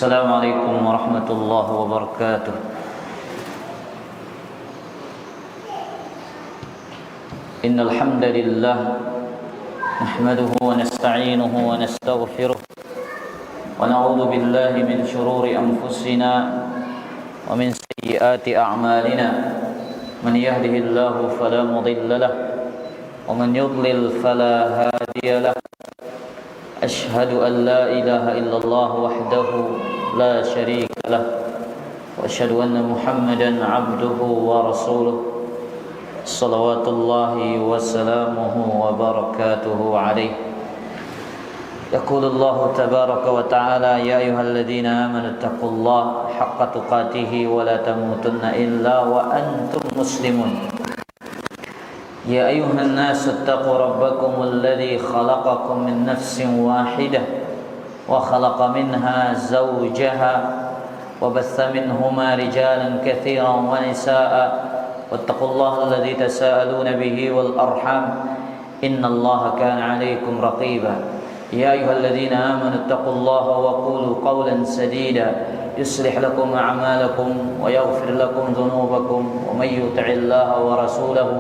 Assalamualaikum warahmatullahi wabarakatuh. Innal hamdalillah nahmaduhu wa nasta'inuhu wa nastaghfiruh wa na'udzu billahi min shururi anfusina wa min sayyiati a'malina. Man yahdihillahu fala mudilla lahu wa man yudlil fala hadiya lahu. Ashhadu an la ilaha illallah wahdahu la syarika lah wa ashhadu anna Muhammadan abduhu wa rasuluh salawatullahi wa salamuhu wa barakatuhu alaihi. Yaqulullahu tabaraka wa ta'ala ya ayyuhalladzina amanu taqullaha haqqa tuqatih wa la tamutunna illa wa antum muslimun. يا أيها الناس اتقوا ربكم الذي خلقكم من نفس واحدة وخلق منها زوجها وبث منهما رجالا كثيرا ونساء واتقوا الله الذي تساءلون به والأرحام إن الله كان عليكم رقيبا. يا أيها الذين آمنوا اتقوا الله وقولوا قولا سديدا يصلح لكم أعمالكم ويغفر لكم ذنوبكم ومن يطع الله ورسوله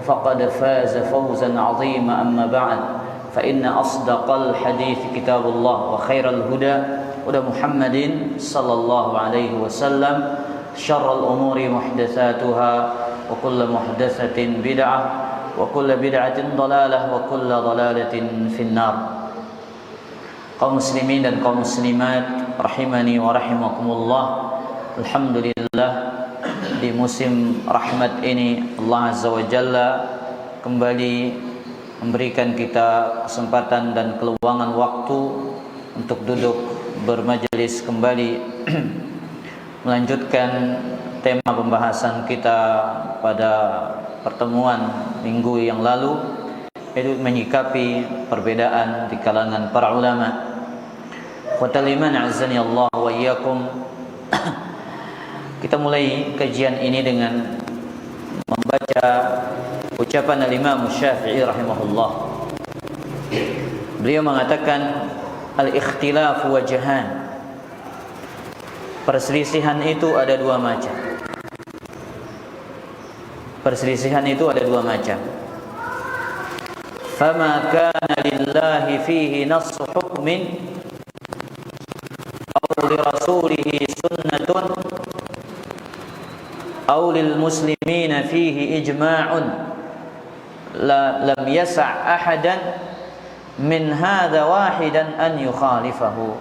فقد فاز فوزا عظيما. أما بعد فإن أصدق الحديث كتاب الله وخير الهدى هدى محمد صلى الله عليه وسلم شر الأمور محدثاتها وكل محدثة بدعة وكل بدعة ضلالة وكل ضلالة في النار. Kaum muslimin dan kaum muslimat rahimani wa rahimakumullah. Alhamdulillah, di musim rahmat ini Allah Azza wa Jalla kembali memberikan kita kesempatan dan keluangan waktu untuk duduk bermajelis kembali melanjutkan tema pembahasan kita pada pertemuan minggu yang lalu, yaitu menyikapi perbedaan di kalangan para ulama. Khawatal iman azani Allah wa iyyakum. Kita mulai kajian ini dengan membaca ucapan al-Imam Syafi'i rahimahullah. Beliau mengatakan al-ikhtilaf wajhan. Perselisihan itu ada dua macam. Perselisihan itu ada dua macam. Fama kana lillahi fihi nassu hukmin aw li rasulihi sunnatun aw lil muslimina fihi ijma'un lam yasa' ahadan min hadha wahidan an yukhalifahu.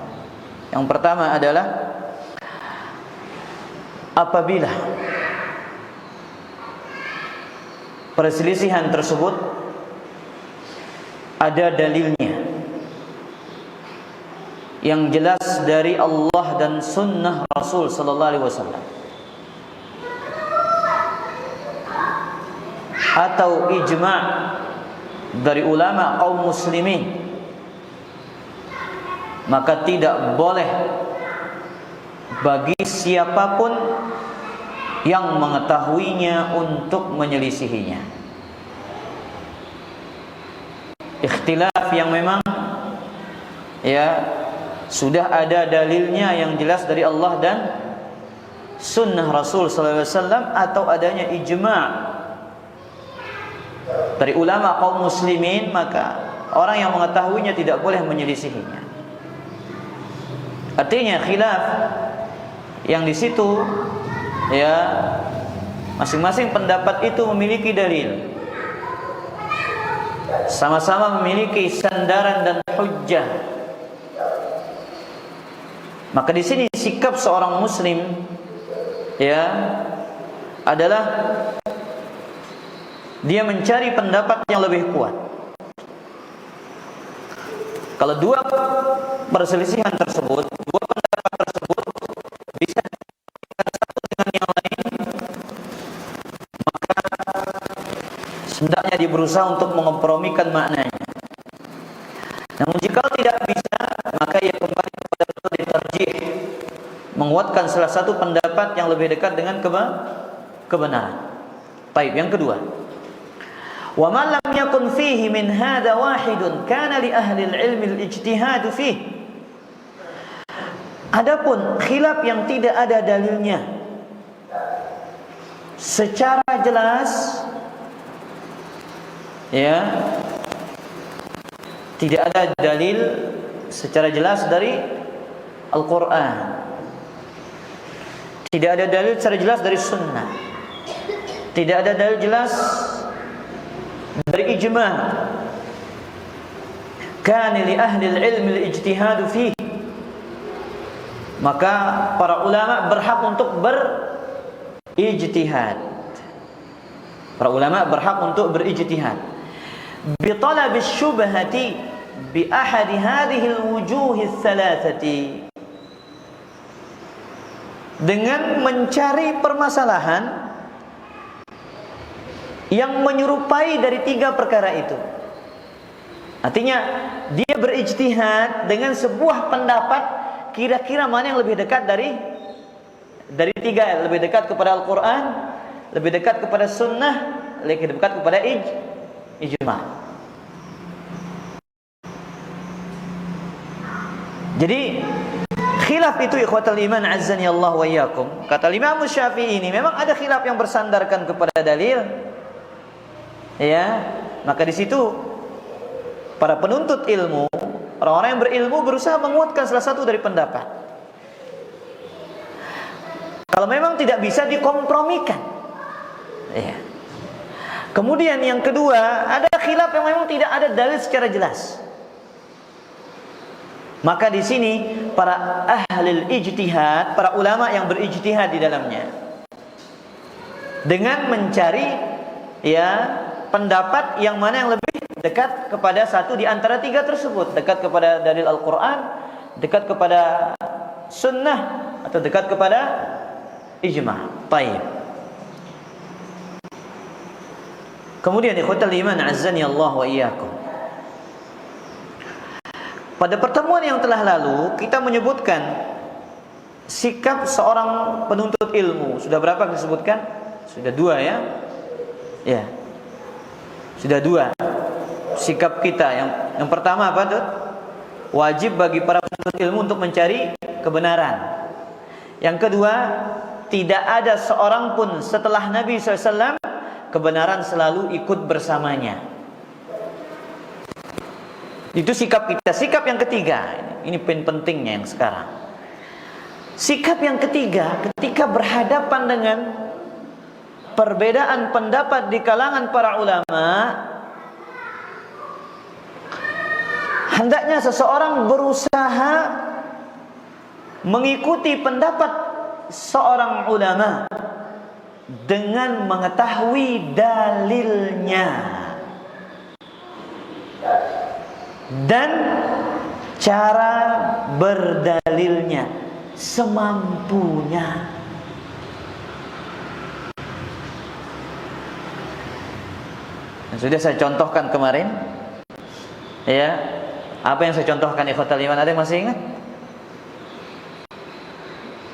Yang pertama adalah apabila perselisihan tersebut ada dalilnya yang jelas dari Allah dan sunnah Rasul sallallahu alaihi wasallam, atau ijma' dari ulama kaum muslimin, maka tidak boleh bagi siapapun yang mengetahuinya untuk menyelisihinya. Ikhtilaf yang memang sudah ada dalilnya yang jelas dari Allah dan sunnah Rasul sallallahu alaihi wasallam, atau adanya ijma' dari ulama kaum muslimin, maka orang yang mengetahuinya tidak boleh menyelisihinya. Artinya khilaf yang di situ masing-masing pendapat itu memiliki dalil, sama-sama memiliki sandaran dan hujjah. Maka di sini sikap seorang muslim adalah dia mencari pendapat yang lebih kuat. Kalau dua perselisihan tersebut, dua pendapat tersebut bisa satu dengan yang lain, maka hendaknya dia berusaha untuk mengkompromikan maknanya. Namun jika tidak bisa, maka ia kembali kepada tarjih, menguatkan salah satu pendapat yang lebih dekat dengan kebenaran. Baik, yang kedua, wa ma lam yakun fihi min hadha wahidun kana li ahli al-ilmi al-ijtihad fihi. Adapun khilaf yang tidak ada dalilnya secara jelas, ya, tidak ada dalil secara jelas dari Al-Quran, tidak ada dalil secara jelas dari Sunnah, tidak ada dalil jelas dari ijma'. Kana li ahli al-ilm al-ijtihad fihi, maka para ulama berhak untuk berijtihad. Para ulama berhak untuk berijtihad. Bi talab asy-syubhati bi ahad hadhihi al-wujuh ats-tsalatsati, dengan mencari permasalahan yang menyerupai dari tiga perkara itu. Artinya dia berijtihad dengan sebuah pendapat, kira-kira mana yang lebih dekat dari tiga, lebih dekat kepada Al-Quran, lebih dekat kepada Sunnah, lebih dekat kepada ijma'. Jadi khilaf itu ikhwatal iman azzani Allah wa iyyakum. Kata Imam Syafi'i ini memang ada khilaf yang bersandarkan kepada dalil. Ya, maka di situ para penuntut ilmu, orang-orang yang berilmu berusaha menguatkan salah satu dari pendapat. Kalau memang tidak bisa dikompromikan. Ya. Kemudian yang kedua, ada khilaf yang memang tidak ada dalil secara jelas. Maka di sini para ahli ijtihad, para ulama yang berijtihad di dalamnya, dengan mencari, ya, pendapat yang mana yang lebih dekat kepada satu di antara tiga tersebut, dekat kepada dalil Al-Quran, dekat kepada Sunnah, atau dekat kepada ijma'. Taib. Kemudian ikhwatal iman azzani Allah wa iyyakum, pada pertemuan yang telah lalu kita menyebutkan sikap seorang penuntut ilmu. Sudah berapa disebutkan? Sudah dua, ya. Ya. Sudah dua sikap kita. Yang pertama apa tuh? Wajib bagi para penuntut ilmu untuk mencari kebenaran. Yang kedua, tidak ada seorang pun setelah Nabi SAW kebenaran selalu ikut bersamanya. Itu sikap kita. Sikap yang ketiga, ini pentingnya yang sekarang. Sikap yang ketiga, ketika berhadapan dengan perbedaan pendapat di kalangan para ulama, hendaknya seseorang berusaha mengikuti pendapat seorang ulama dengan mengetahui dalilnya dan cara berdalilnya semampunya. Sudah saya contohkan kemarin, ya. Apa yang saya contohkan ikhwatal iman, ada yang masih ingat?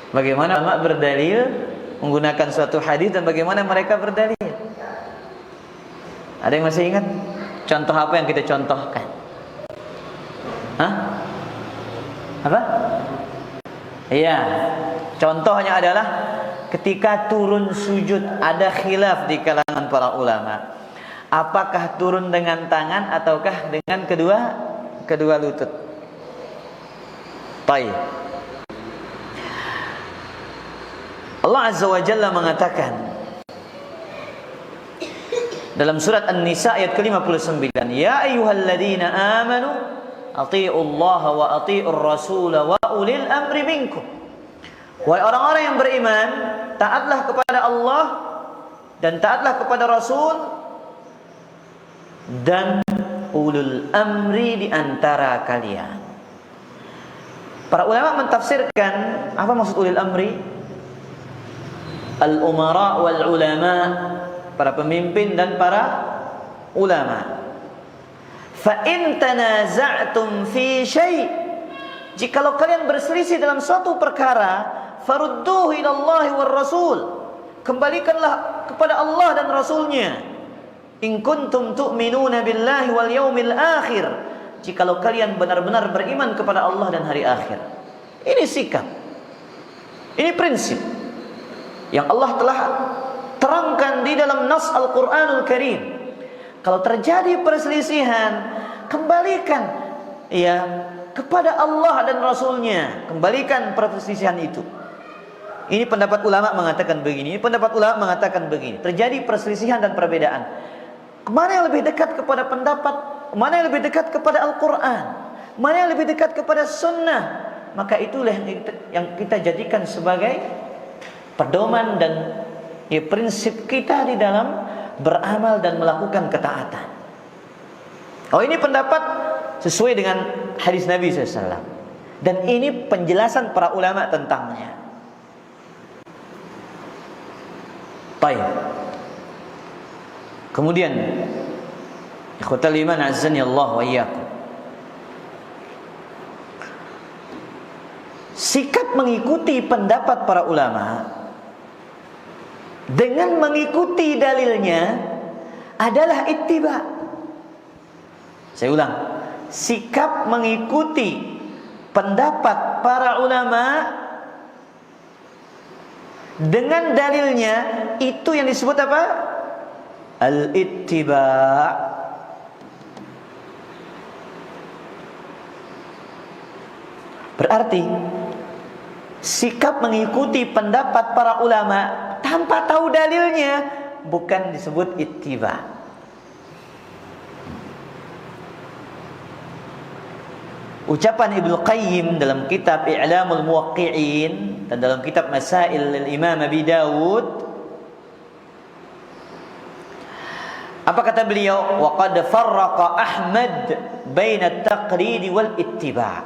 Bagaimana ulama berdalil menggunakan suatu hadis dan bagaimana mereka berdalil? Ada yang masih ingat? Contoh apa yang kita contohkan? Hah? Apa? Iya. Contohnya adalah ketika turun sujud, ada khilaf di kalangan para ulama. Apakah turun dengan tangan ataukah dengan kedua lutut? Baik. Allah Azza wa Jalla mengatakan dalam surat An-Nisa ayat ke-59, ya ayyuhalladzina amanu athi'ullaha wa athi'ur rasul wa ulil amri minkum. Wahai orang-orang yang beriman, taatlah kepada Allah dan taatlah kepada Rasul dan ulul amri di antara kalian. Para ulama mentafsirkan apa maksud ulil amri? Al-umara wal ulama, para pemimpin dan para ulama. Fa in tanaza'tum fi syai', jikalau kalian berselisih dalam suatu perkara, farudduhu ila Allah war Rasul, kembalikanlah kepada Allah dan Rasulnya. In kuntum tu'minuna billahi wal yaumil akhir, jikalau kalian benar-benar beriman kepada Allah dan hari akhir. Ini sikap. Ini prinsip yang Allah telah terangkan di dalam nas Al-Qur'anul Karim. Kalau terjadi perselisihan, kembalikan kepada Allah dan Rasulnya. Kembalikan perselisihan itu. Ini pendapat ulama mengatakan begini, ini pendapat ulama mengatakan begini. Terjadi perselisihan dan perbedaan. Mana yang lebih dekat kepada pendapat? Mana yang lebih dekat kepada Al-Quran? Mana yang lebih dekat kepada Sunnah? Maka itulah yang kita jadikan sebagai pedoman dan prinsip kita di dalam beramal dan melakukan ketaatan. Oh, ini pendapat sesuai dengan hadis Nabi SAW. Dan ini penjelasan para ulama tentangnya. Baik. Kemudian ikhwatal iman azzani Allah wa iyyakum. Sikap mengikuti pendapat para ulama dengan mengikuti dalilnya adalah ittiba. Saya ulang. Sikap mengikuti pendapat para ulama dengan dalilnya itu yang disebut apa? Al-ittiba'. Berarti sikap mengikuti pendapat para ulama tanpa tahu dalilnya bukan disebut ittiba'. Ucapan Ibnu Qayyim dalam kitab I'lamul Muwaqqi'in dan dalam kitab Masail al-Imam Abi Dawud, apa kata beliau? Wa qad farraqa Ahmad baina at-taqlid wal ittiba'.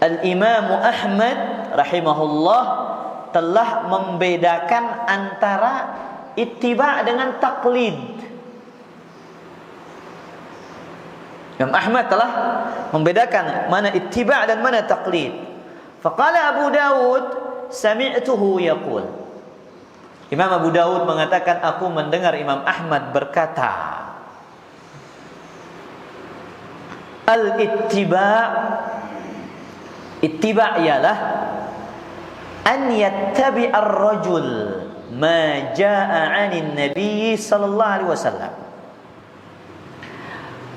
Al-Imam Ahmad rahimahullah telah membedakan antara ittiba' dengan taklid. Imam Ahmad telah membedakan mana ittiba' dan mana taklid. Faqala Abu Dawud sami'tuhu yaqul. Imam Abu Dawud mengatakan, aku mendengar Imam Ahmad berkata, al-ittiba' ittiba' ialah an yattabi'a ar-rajul ma jaa'a 'anil nabi sallallahu alaihi wasallam.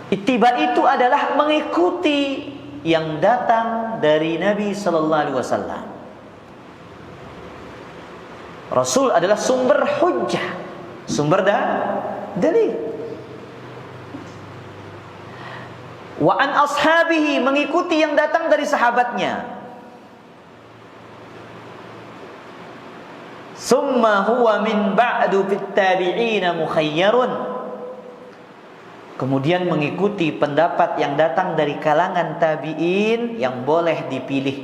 Ittiba' itu adalah mengikuti yang datang dari Nabi sallallahu alaihi wasallam. Rasul adalah sumber hujjah, sumber dalil. Wa an ashabihi, mengikuti yang datang dari sahabatnya. Summa huwa min ba'du fit tabi'ina mukhayyarun. Kemudian mengikuti pendapat yang datang dari kalangan tabi'in yang boleh dipilih.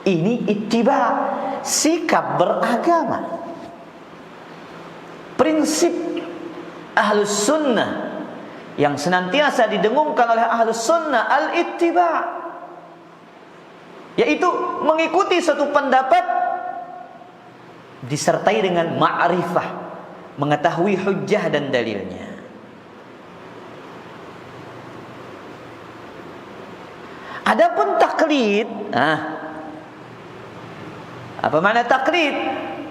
Ini ittiba', sikap beragama. Prinsip Ahlus Sunnah yang senantiasa didengungkan oleh Ahlus Sunnah, al-ittiba', yaitu mengikuti suatu pendapat disertai dengan ma'rifah, mengetahui hujjah dan dalilnya. Adapun taklid, apa makna taklid?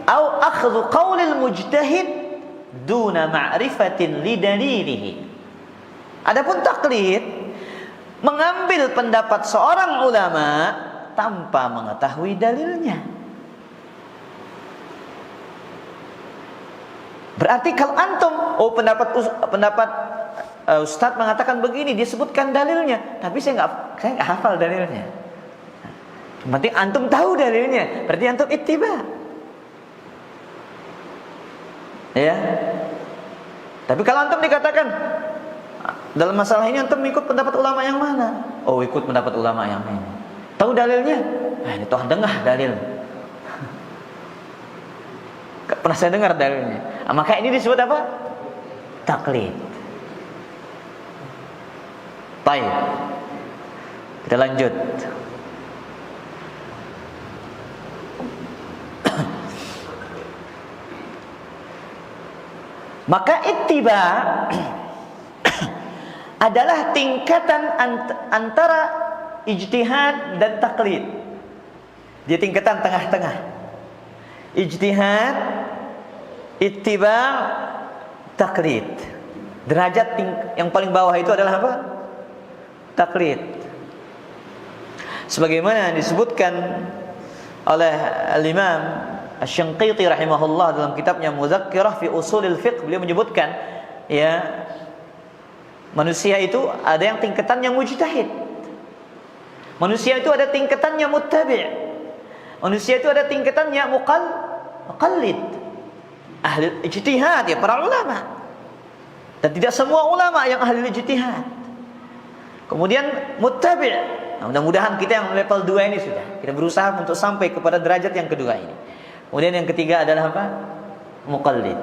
Au akhdhu qaulil mujtahid duna ma'rifatin li dalilihi. Adapun taklid, mengambil pendapat seorang ulama tanpa mengetahui dalilnya. Berarti kalau antum, pendapat Ustadz mengatakan begini, disebutkan dalilnya, tapi saya nggak hafal dalilnya. Berarti antum tahu dalilnya, berarti antum ittiba'. Ya. Tapi kalau antum dikatakan dalam masalah ini antum ikut pendapat ulama yang mana? Oh, ikut pendapat ulama yang ini. Tahu dalilnya? Ini toh dengar dalil. Pernah saya dengar dalilnya. Maka ini disebut apa? Taklid. Baik. Kita lanjut. Maka ittiba' adalah tingkatan antara ijtihad dan taklid. Dia tingkatan tengah-tengah. Ijtihad, ittiba', taklid. Derajat yang paling bawah itu adalah apa? Taklid. Sebagaimana disebutkan oleh Al-Imam Asy-Syanqiti rahimahullah dalam kitabnya Mudzakkirah fi Ushulil Fiqh, beliau menyebutkan ya, manusia itu ada yang tingkatannya mujtahid. Manusia itu ada tingkatannya muttabi'. Manusia itu ada tingkatannya muqallid. Ahli ijtihad, ya para ulama. Dan tidak semua ulama yang ahli ijtihad. Kemudian muttabi'. Nah, mudah-mudahan kita yang level 2 ini sudah. Kita berusaha untuk sampai kepada derajat yang kedua ini. Kemudian yang ketiga adalah apa? Muqallid.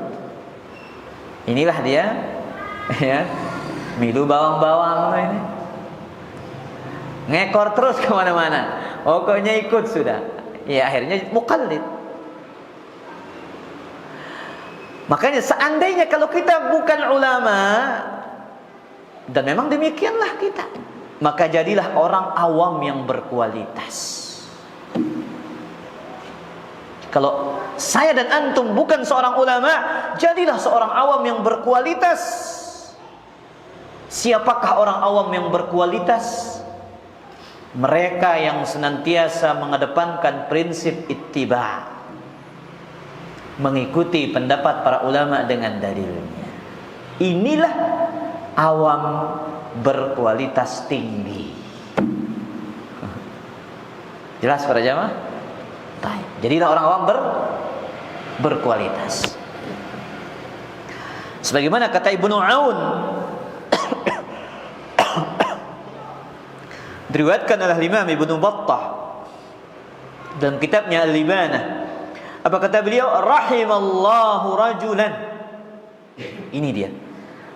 Inilah dia ya, milu bawang-bawang ini. Ngekor terus kemana-mana. Pokoknya ikut sudah. Ya akhirnya muqallid. Makanya seandainya kalau kita bukan ulama, dan memang demikianlah kita, maka jadilah orang awam yang berkualitas. Kalau saya dan antum bukan seorang ulama, jadilah seorang awam yang berkualitas. Siapakah orang awam yang berkualitas? Mereka yang senantiasa mengedepankan prinsip ittiba', mengikuti pendapat para ulama dengan dalilnya. Inilah awam berkualitas tinggi. Jelas para jamaah? Jadilah orang awam berkualitas. Sebagaimana kata Ibnu Aun, diriwayatkan oleh Imam Ibnu Battah dalam kitabnya Al-Libanah. Apa kata beliau? Rahimallahu rajulan. Ini dia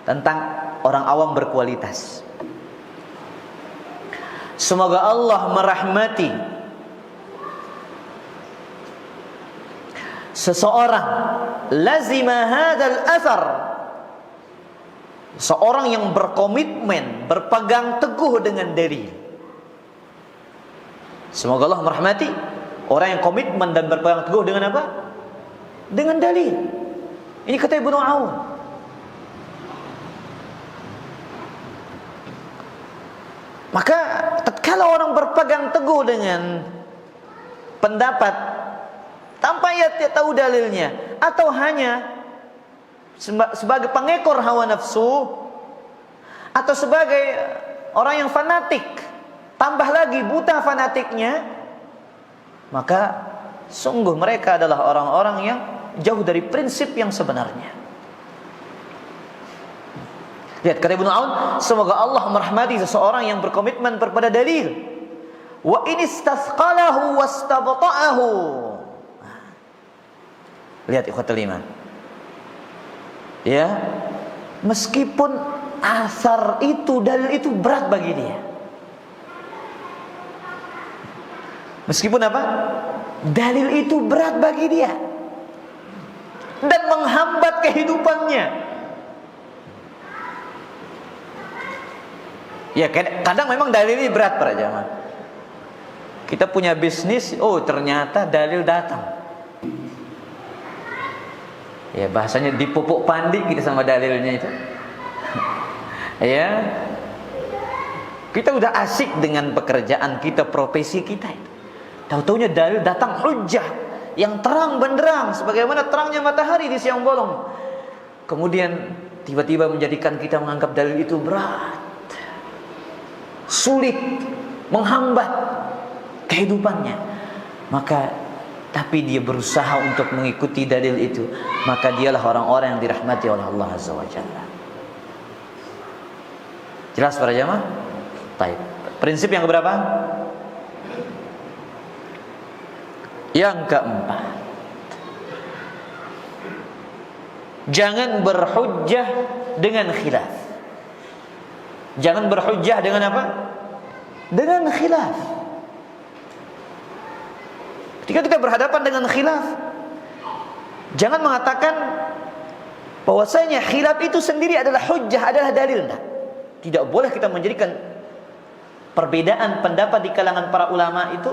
tentang orang awam berkualitas. Semoga Allah merahmati seseorang lazima hadzal athar, seorang yang berkomitmen, berpegang teguh dengan dalil. Semoga Allah merahmati orang yang komitmen dan berpegang teguh dengan apa? Dengan dalil. Ini kata Ibnu Aun. Maka tatkala orang berpegang teguh dengan pendapat tanpa ia tahu dalilnya, atau hanya sebagai pengekor hawa nafsu, atau sebagai orang yang fanatik, tambah lagi buta fanatiknya, maka sungguh mereka adalah orang-orang yang jauh dari prinsip yang sebenarnya. Lihat kata Ibnu Aun, semoga Allah merahmati seseorang yang berkomitmen kepada dalil. Wa in istasqalahu wastabta'ahu. Lihat ikhwatul iman. Ya, meskipun asar itu, dalil itu berat bagi dia. Meskipun apa? Dalil itu berat bagi dia dan menghambat kehidupannya. Ya, kadang memang dalil ini berat para jamaah. Kita punya bisnis, oh ternyata dalil datang. Ya, bahasanya dipupuk pandi kita sama dalilnya itu. Ya. Kita udah asik dengan pekerjaan kita, profesi kita itu. Tahu-taunya dalil datang hujjah yang terang benderang sebagaimana terangnya matahari di siang bolong. Kemudian tiba-tiba menjadikan kita menganggap dalil itu berat, sulit, menghambat kehidupannya. Maka tapi dia berusaha untuk mengikuti dalil itu, maka dialah orang-orang yang dirahmati oleh Allah Azza wa Jalla. Jelas para jamaah? Baik. Prinsip yang keberapa? Yang keempat, jangan berhujjah dengan khilaf. Jangan berhujjah dengan apa? Dengan khilaf. Ketika kita berhadapan dengan khilaf, jangan mengatakan bahwasanya khilaf itu sendiri adalah hujjah, adalah dalil. Tidak boleh kita menjadikan perbedaan pendapat di kalangan para ulama itu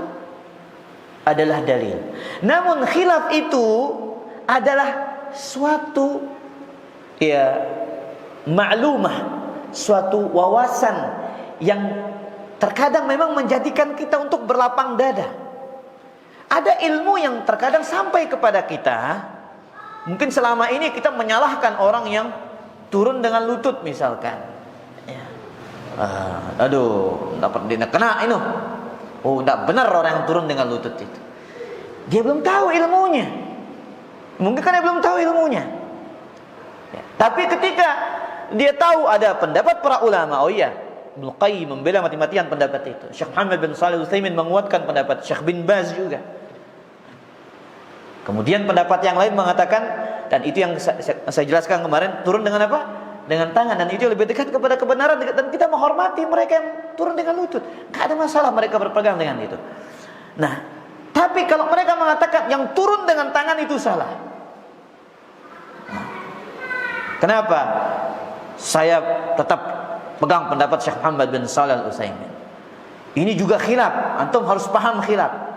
adalah dalil. Namun khilaf itu adalah suatu maklumah, suatu wawasan yang terkadang memang menjadikan kita untuk berlapang dada. Ada ilmu yang terkadang sampai kepada kita. Mungkin selama ini kita menyalahkan orang yang turun dengan lutut misalkan. Aduh, tidak kena ini. Oh, tidak benar orang yang turun dengan lutut itu. Dia belum tahu ilmunya. Mungkin kan dia belum tahu ilmunya. Tapi ketika dia tahu ada pendapat para ulama, oh iya, Ibnu Qayyim membela mati-matian pendapat itu. Syekh Muhammad bin Shalih Al-Utsaimin menguatkan pendapat, Syekh bin Baz juga. Kemudian pendapat yang lain mengatakan, dan itu yang saya jelaskan kemarin, turun dengan apa? Dengan tangan, dan itu lebih dekat kepada kebenaran, dan kita menghormati mereka yang turun dengan lutut. Tidak ada masalah mereka berpegang dengan itu. Nah, tapi kalau mereka mengatakan yang turun dengan tangan itu salah. Kenapa? Saya tetap pegang pendapat Syekh Muhammad bin Shalih Al-Utsaimin. Ini juga khilaf, antum harus paham khilaf.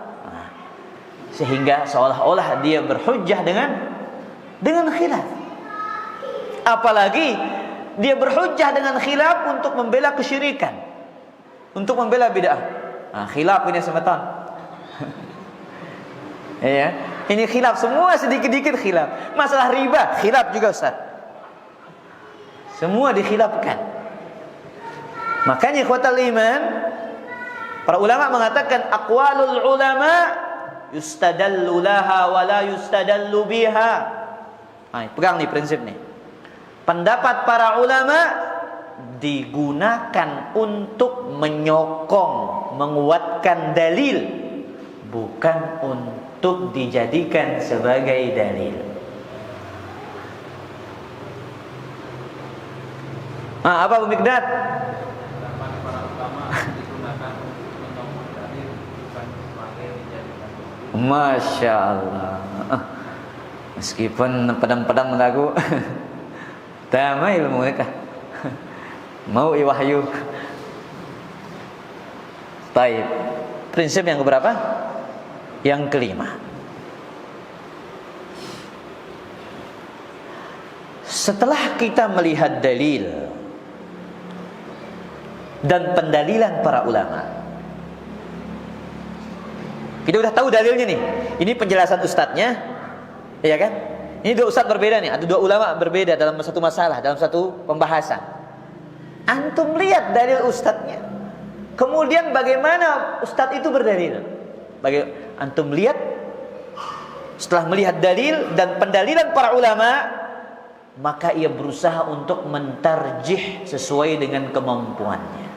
Sehingga seolah-olah dia berhujjah dengan khilaf. Apalagi dia berhujjah dengan khilaf untuk membela kesyirikan, untuk membela bid'ah. Khilaf ini semeton. Ya, ini khilaf, semua sedikit-sedikit khilaf. Masalah riba, khilaf juga Ustaz. Semua dikhilafkan. Makanya ikhwatal iman, para ulama mengatakan aqwalul ulama yustadallu laha wa la yustadallu biha. Pegang nih prinsip nih. Pendapat para ulama digunakan untuk menyokong, menguatkan dalil, bukan untuk dijadikan sebagai dalil. Apa Bu Mikdad? Masya Allah. Meskipun pedang-pedang lagu damai ilmu mereka. Mau wahyu. Baik. Prinsip yang keberapa? Yang kelima. Setelah kita melihat dalil dan pendalilan para ulama, kita udah tahu dalilnya nih. Ini penjelasan ustadznya, iya kan? Ini dua ustadz berbeda nih, ada dua ulama berbeda dalam satu masalah, dalam satu pembahasan. Antum lihat dalil ustadznya. Kemudian bagaimana ustadz itu berdalil? Antum lihat, setelah melihat dalil dan pendalilan para ulama, maka ia berusaha untuk mentarjih sesuai dengan kemampuannya.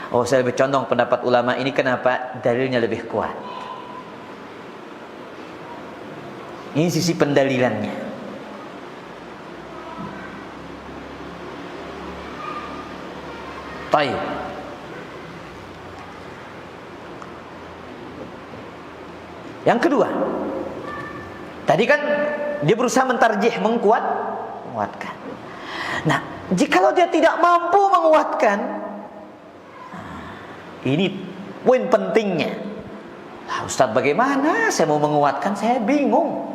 Oh, saya lebih condong pendapat ulama ini, kenapa? Dalilnya lebih kuat. Ini sisi pendalilannya. Baik. Yang kedua, tadi kan dia berusaha mentarjih, menguatkan. Nah, jikalau dia tidak mampu menguatkan, ini poin pentingnya. Ustaz, bagaimana saya mau menguatkan? Saya bingung.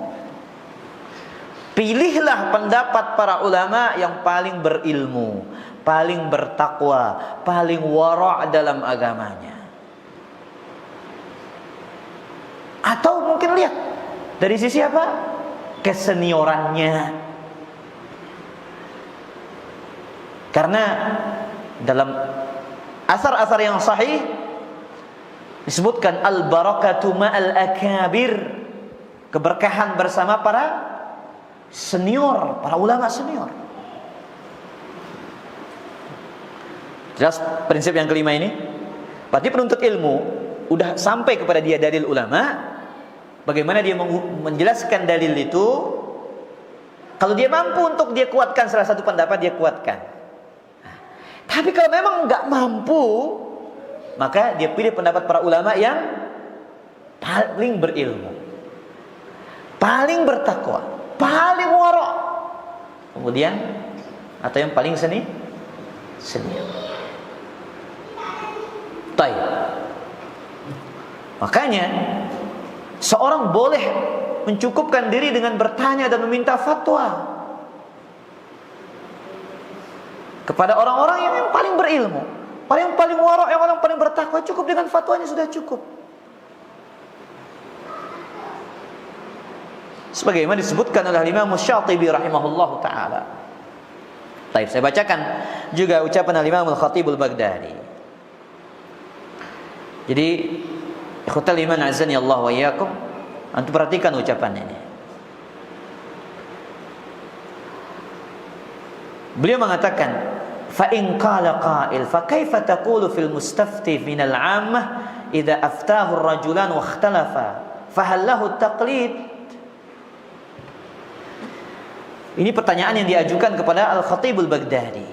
Pilihlah pendapat para ulama yang paling berilmu, paling bertakwa, paling wara' dalam agamanya. Atau mungkin lihat dari sisi apa? Keseniorannya. Karena dalam asar-asar yang sahih disebutkan al-barakatu ma'al akabir, keberkahan bersama para senior, para ulama senior. Jelas prinsip yang kelima ini? Berarti penuntut ilmu udah sampai kepada dia dalil ulama, bagaimana dia menjelaskan dalil itu. Kalau dia mampu untuk dia kuatkan salah satu pendapat, dia kuatkan. Tapi kalau memang nggak mampu, maka dia pilih pendapat para ulama yang paling berilmu, paling bertakwa, paling wara', kemudian atau yang paling senior. Taib. Makanya seorang boleh mencukupkan diri dengan bertanya dan meminta fatwa kepada orang-orang yang paling berilmu, paling wara', yang orang paling bertakwa. Cukup dengan fatwanya sudah cukup. Sebagaimana disebutkan oleh Imam Syatibi rahimahullahu taala. Baik, saya bacakan juga ucapan Imam Al-Khatib Al-Baghdadi. Jadi, ikhwatal iman azani Allah wa iyyakum, antum perhatikan ucapan ini. Beliau mengatakan, fa in qala qa'il fa kaifa taqulu fil mustafti min al-'ammah idza aftahu ar-rajulan wa ikhtalafa fa hal lahu at-taqlid? Ini pertanyaan yang diajukan kepada Al-Khatib Al-Baghdadi.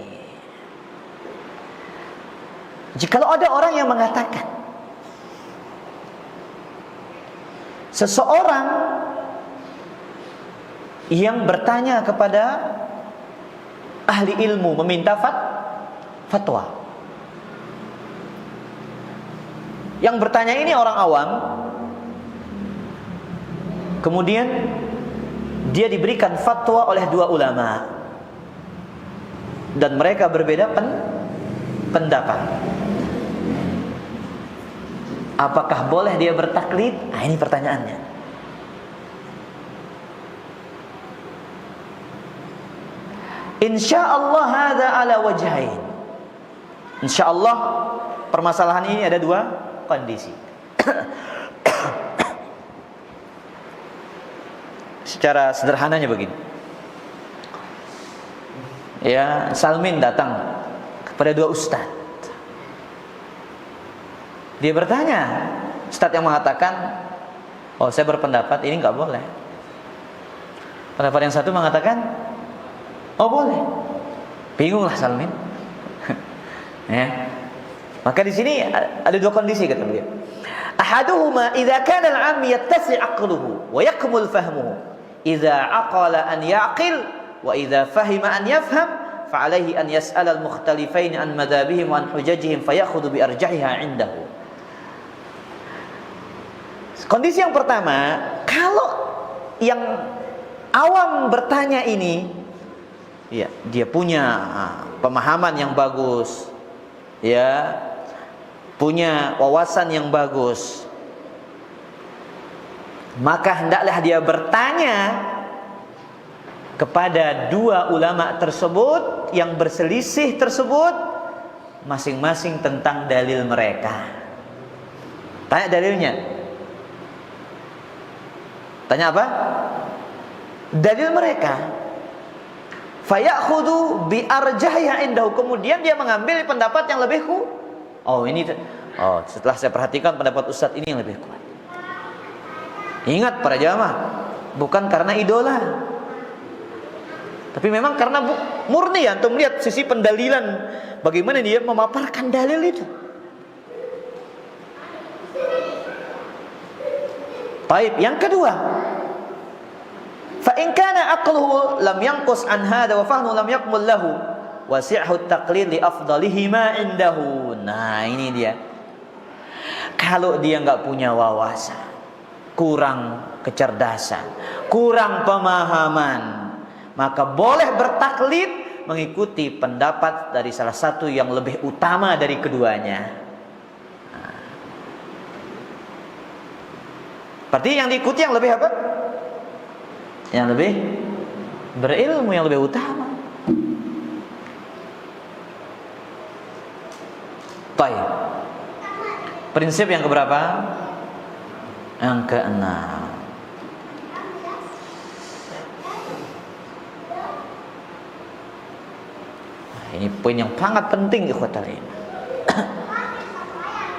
Jikalau ada orang yang mengatakan seseorang yang bertanya kepada ahli ilmu meminta fatwa. Yang bertanya ini orang awam, kemudian dia diberikan fatwa oleh dua ulama dan mereka berbeda pendapat. Apakah boleh dia bertaklid? Nah, ini pertanyaannya. Insyaallah hadza ala wajhain. Insyaallah permasalahan ini ada dua kondisi. Secara sederhananya begini. Ya, Salmin datang kepada dua ustaz. Dia bertanya, ustaz yang mengatakan, oh saya berpendapat ini nggak boleh. Pendapat yang satu mengatakan, oh boleh. Bingunglah Salmin. Ya. Maka di sini ada dua kondisi kata beliau. Ahaduhuma idza kana al-'am yattasi' aqluhu wa yakmul fahmuhu. Idza aqala an yaqil wa idza fahima an yafham fa alaihi an yas'ala al-mukhtalifain an madhabihim wa an hujajihim fayakhudhu bi arjahiha 'indahu. Kondisi yang pertama, kalau yang awam bertanya ini ya, dia punya pemahaman yang bagus, ya, punya wawasan yang bagus, maka hendaklah dia bertanya kepada dua ulama tersebut yang berselisih tersebut masing-masing tentang dalil mereka. Tanya dalilnya. Tanya apa? Dalil mereka. Fayakhudhu bi arjahiha indahu. Kemudian dia mengambil pendapat yang lebih kuat. Setelah saya perhatikan pendapat ustaz ini yang lebih kuat. Ingat para jamaah, bukan karena idola, tapi memang karena murni antum lihat sisi pendalilan, bagaimana dia memaparkan dalil itu. Baik, yang kedua, fa in kana aqluhu lam yanqus an hada wa fahmuhu lam yakmul lahu wasi'hu at-taqlid li afdalihima indahu. Nah, ini dia. Kalau dia enggak punya wawasan, kurang kecerdasan, kurang pemahaman, maka boleh bertaklid mengikuti pendapat dari salah satu yang lebih utama dari keduanya. Berarti yang diikuti yang lebih apa? Yang lebih berilmu, yang lebih utama. Baik. Prinsip yang keberapa? Yang keenam. Ini poin yang sangat penting, ikhwatal iman.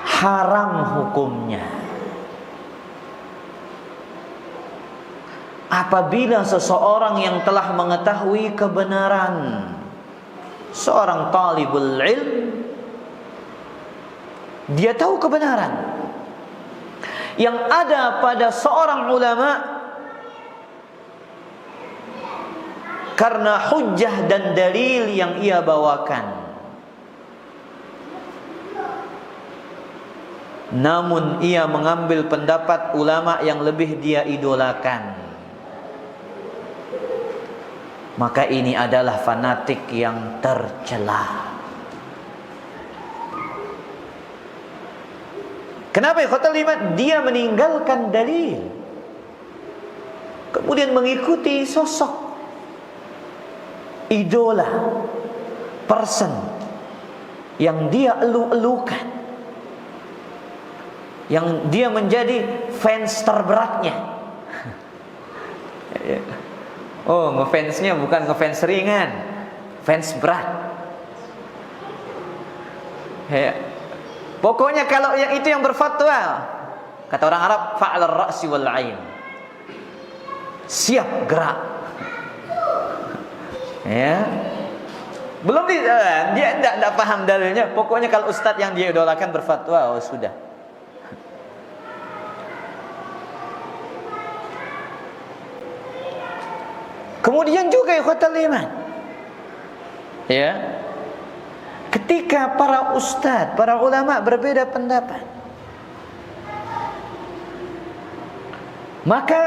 Haram hukumnya apabila seseorang yang telah mengetahui kebenaran, seorang talibul ilm, dia tahu kebenaran yang ada pada seorang ulama karena hujjah dan dalil yang ia bawakan. namun ia mengambil pendapat ulama yang lebih dia idolakan, maka ini adalah fanatik yang tercela. Kenapa ikhwatal iman? Dia meninggalkan dalil, kemudian mengikuti sosok idola, person yang dia elu-elukan, yang dia menjadi fans terberatnya. Oh, ngefansnya bukan ngefans ringan, fans berat. Ya. Pokoknya kalau yang itu yang berfatwa, kata orang Arab, fa'al ar-ra'si wal 'ain. Siap gerak. Ya. Belum dia tidak paham dalilnya. Pokoknya kalau ustadz yang dia idolakan berfatwa, oh sudah. Kemudian juga ikhwatal iman, ya, ketika para ustadz, para ulama berbeda pendapat, maka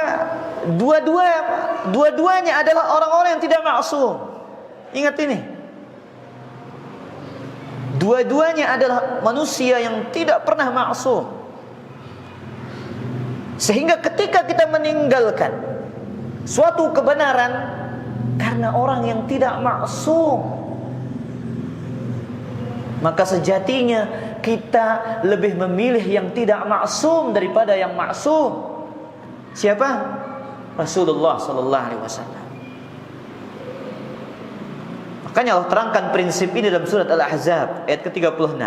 dua-duanya adalah orang-orang yang tidak maksum. Ingat ini, dua-duanya adalah manusia yang tidak pernah maksum. Sehingga ketika kita meninggalkan suatu kebenaran karena orang yang tidak maksum, maka sejatinya kita lebih memilih yang tidak maksum daripada yang maksum. Siapa? Rasulullah sallallahu alaihi wasallam. Makanya Allah terangkan prinsip ini dalam surat Al-Ahzab ayat ke-36.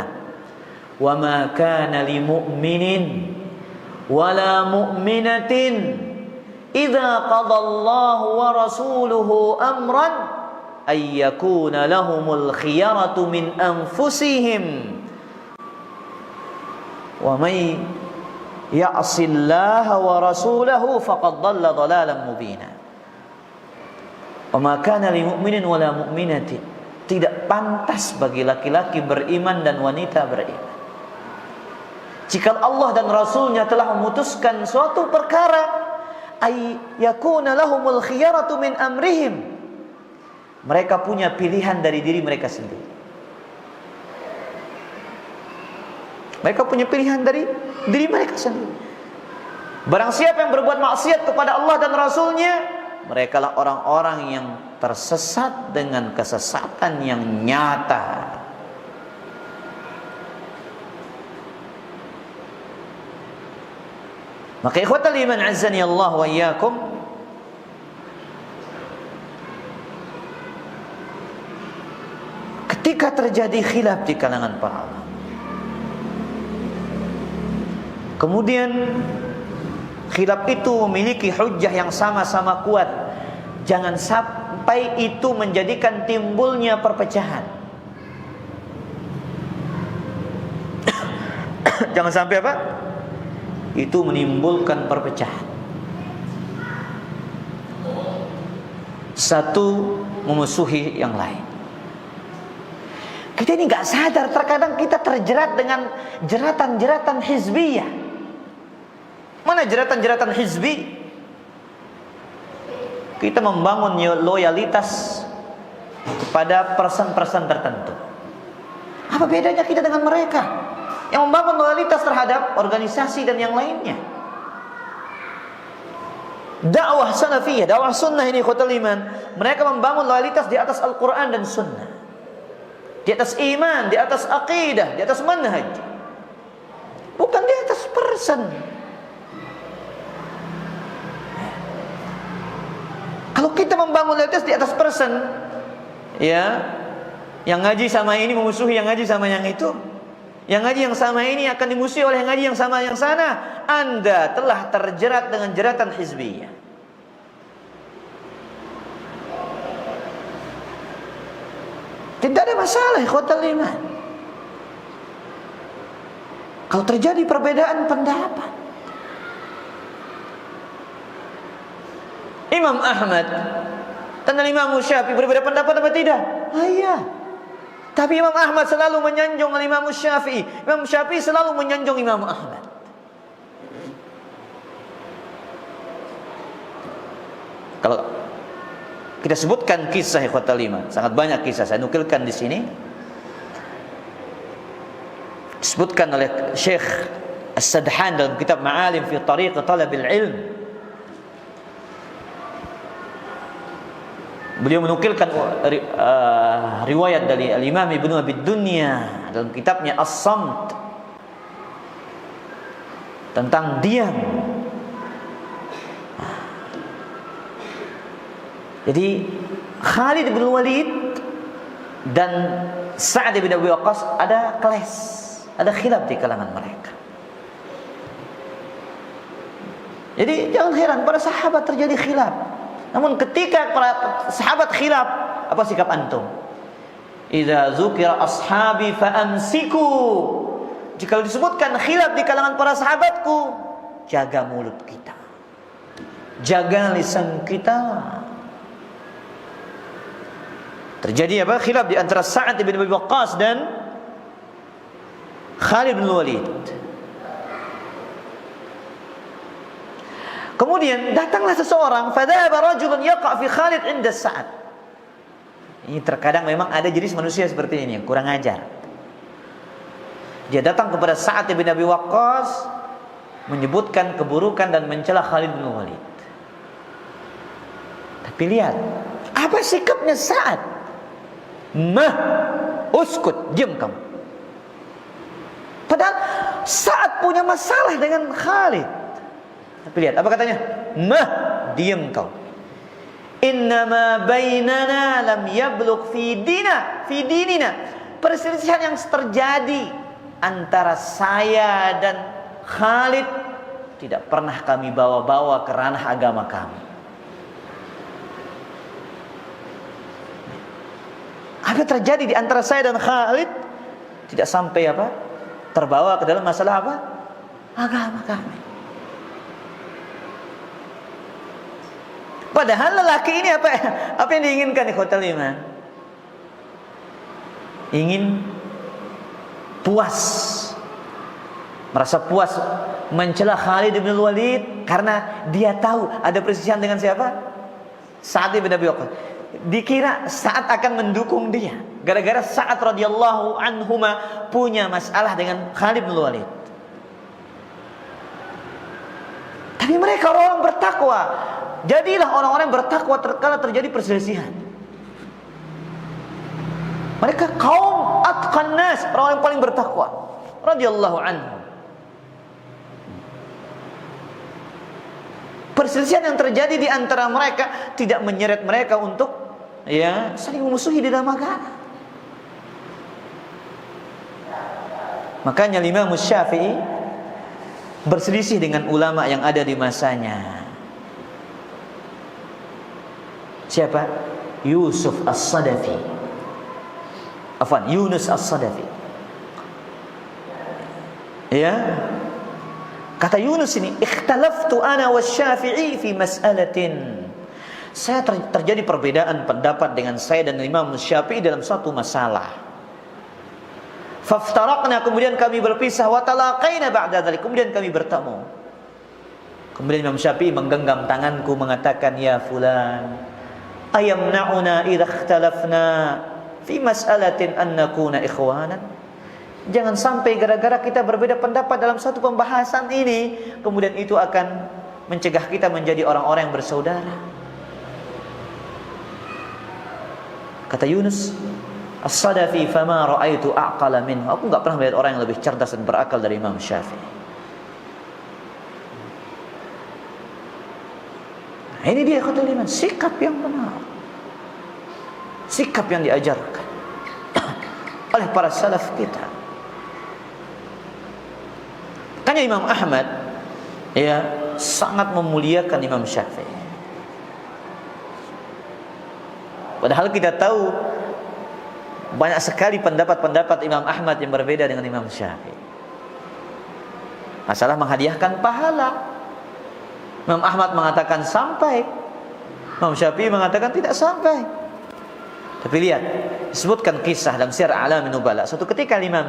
Wa ma kana lil mu'minin wala mu'minatin idza qadallahu wa rasuluhu amran ay yakuna lahumul khiyaratu min anfusihim wa may ya'sillaha wa rasulahu faqad dhalla dhalalan mubina. Wa ma kana lil mu'minin wala mu'minatin, tidak pantas bagi laki-laki beriman dan wanita beriman jika Allah dan Rasulnya telah memutuskan suatu perkara, ay yakuna lahumul khiyaratu min amrihim, mereka punya pilihan dari diri mereka sendiri. Mereka punya pilihan dari diri mereka sendiri. Barang siapa yang berbuat maksiat kepada Allah dan Rasulnya, mereka lah orang-orang yang tersesat dengan kesesatan yang nyata. Maka ikhwatal iman azzani Allah wa iyyakum, ketika terjadi khilaf di kalangan para ulama, kemudian khilaf itu memiliki hujjah yang sama-sama kuat, jangan sampai itu menjadikan timbulnya perpecahan. Jangan sampai apa? Itu menimbulkan perpecahan. Satu memusuhi yang lain. Kita ini gak sadar, terkadang kita terjerat dengan jeratan-jeratan hizbiyah. Mana jeratan-jeratan hizbi? Kita membangun loyalitas kepada person-person tertentu. Apa bedanya kita dengan mereka yang membangun loyalitas terhadap organisasi dan yang lainnya? Dakwah salafiyah, dakwah sunnah ini ikhwatul iman, mereka membangun loyalitas di atas Al-Quran dan sunnah, di atas iman, di atas aqidah, di atas manhaj, bukan di atas person. Kalau kita membangun loyalitas di atas person, ya, yang ngaji sama ini memusuhi yang ngaji sama yang itu, yang ngaji yang sama ini akan dimusuhi oleh yang ngaji yang sama yang sana, Anda telah terjerat dengan jeratan hizbiyah. Tidak ada masalah ikhwatal iman kalau terjadi perbedaan pendapat. Imam Ahmad dan Imam Syafi'i berbeda pendapat apa tidak? Iya. Tapi Imam Ahmad selalu menyanjung Imam Syafi'i. Imam Syafi'i selalu menyanjung Imam Ahmad. Kalau kita sebutkan kisah ikhwatal iman, sangat banyak kisah, saya nukilkan di sini. Disebutkan oleh Syekh As-Sadhan dalam kitab Ma'alim fi Tariq Talabil Ilm. Beliau menukilkan riwayat dari Al-Imam Ibnu Abi Dunya dalam kitabnya As-Samt tentang diam. Jadi Khalid bin Walid dan Sa'ad bin Abi Waqqas ada kelas, ada khilaf di kalangan mereka. Jadi jangan heran para sahabat terjadi khilaf. Namun ketika para sahabat khilaf, apa sikap antum? Idza dzukira ashabi fa amsiku. Jika disebutkan khilaf di kalangan para sahabatku, jaga mulut kita, jaga lisan kita. Terjadi apa? Khilaf di antara Sa'ad bin Abi Waqqas dan Khalid bin Walid. Kemudian datanglah seseorang, fadhaba rajulun yaqa fi Khalid 'inda Sa'ad. Ini terkadang memang ada jenis manusia seperti ini yang kurang ajar. Dia datang kepada Sa'ad bin Abi Waqqas menyebutkan keburukan dan mencela Khalid bin Walid. Tapi lihat, apa sikapnya Sa'ad? Uskut, diam kamu. Padahal Sa'ad punya masalah dengan Khalid. Tapi lihat apa katanya? Diam kau. Innama bainana lam yablugh fi dinina. Perselisihan yang terjadi antara saya dan Khalid tidak pernah kami bawa-bawa ke ranah agama kami. Apa terjadi di antara saya dan Khalid tidak sampai apa? Terbawa ke dalam masalah apa? Agama kami. Padahal lelaki ini apa yang diinginkan ikhwatal iman? Ingin puas. Merasa puas mencela Khalid bin Walid karena dia tahu ada perselisihan dengan siapa? Sa'ad bin Abi Waqqas. Dikira Sa'ad akan mendukung dia gara-gara Sa'ad radhiyallahu anhuma punya masalah dengan Khalid bin Walid. Tapi mereka orang bertakwa. Jadilah orang-orang bertakwa terkala terjadi perselisihan. Mereka kaum atqan nas, orang yang paling bertakwa radhiyallahu anhu. Perselisihan yang terjadi di antara mereka tidak menyeret mereka untuk saling memusuhi di dalam agama. Makanya Imam Syafi'i berselisih dengan ulama yang ada di masanya. Siapa? Yunus As-Sadafi. Ya. Kata Yunus ini, ikhtalaftu ana wasy-Syafi'i fi mas'alatin. Saya terjadi perbedaan pendapat dengan saya dan Imam Syafi'i dalam suatu masalah. Faftaraqna, kemudian kami berpisah, wa talaqaina ba'da dzalik, kemudian kami bertemu. Kemudian Imam Syafi'i menggenggam tanganku mengatakan, ya fulan, ayamna'una idza ikhtalafna fi mas'alatin an nakuna ikhwanan. Jangan sampai gara-gara kita berbeda pendapat dalam satu pembahasan ini, kemudian itu akan mencegah kita menjadi orang-orang yang bersaudara. Kata Yunus As-Sadafi, fama ra'aitu a'qala minhu. Aku enggak pernah melihat orang yang lebih cerdas dan berakal dari Imam Syafi'i. Nah, ini dia kata Imam, sikap yang benar, sikap yang diajarkan oleh para salaf kita. Makanya Imam Ahmad sangat memuliakan Imam Syafi'i. Padahal kita tahu banyak sekali pendapat-pendapat Imam Ahmad yang berbeda dengan Imam Syafi'i. Masalah menghadiahkan pahala. Imam Ahmad mengatakan sampai, Imam Syafi'i mengatakan tidak sampai. Tapi lihat, disebutkan kisah dalam Syiar A'lamin Nubala. Suatu ketika Imam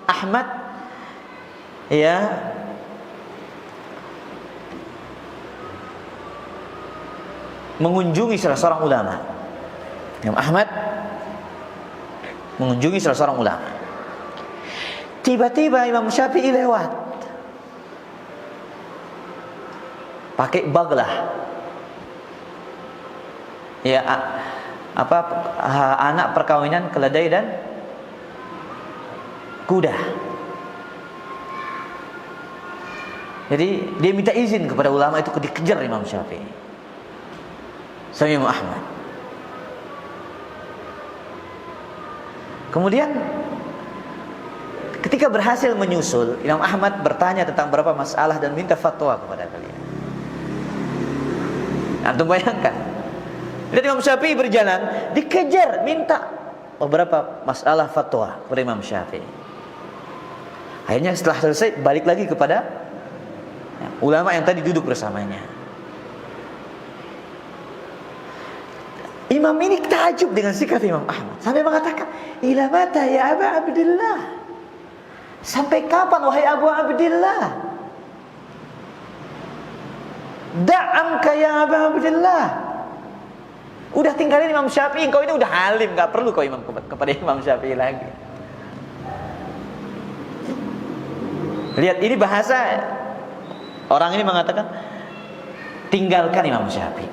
Ahmad mengunjungi salah seorang ulama. Imam Ahmad mengunjungi salah seorang ulama. Tiba-tiba Imam Syafi'i lewat pakai baglah. Anak perkawinan keledai dan kuda. Jadi dia minta izin kepada ulama itu, dikejar Imam Syafi'i sama Imam Ahmad. Kemudian ketika berhasil menyusul, Imam Ahmad bertanya tentang beberapa masalah dan minta fatwa kepada kalian. Antum bayangkan, lihat Imam Syafi'i berjalan, dikejar, minta beberapa masalah fatwa kepada Imam Syafi'i. Akhirnya setelah selesai, balik lagi kepada ulama yang tadi duduk bersamanya. Imam ini takjub dengan sikap Imam Ahmad, sampai mengatakan, "Ila mata ya Aba Abdillah?" Sampai kapan wahai Abu Abdillah? Da'amka ya Abu Abdillah. Udah tinggalin Imam Syafi'i, engkau ini udah alim, gak perlu kau imam kepada Imam Syafi'i lagi. Lihat, ini bahasa orang ini mengatakan, tinggalkan Imam Syafi'i.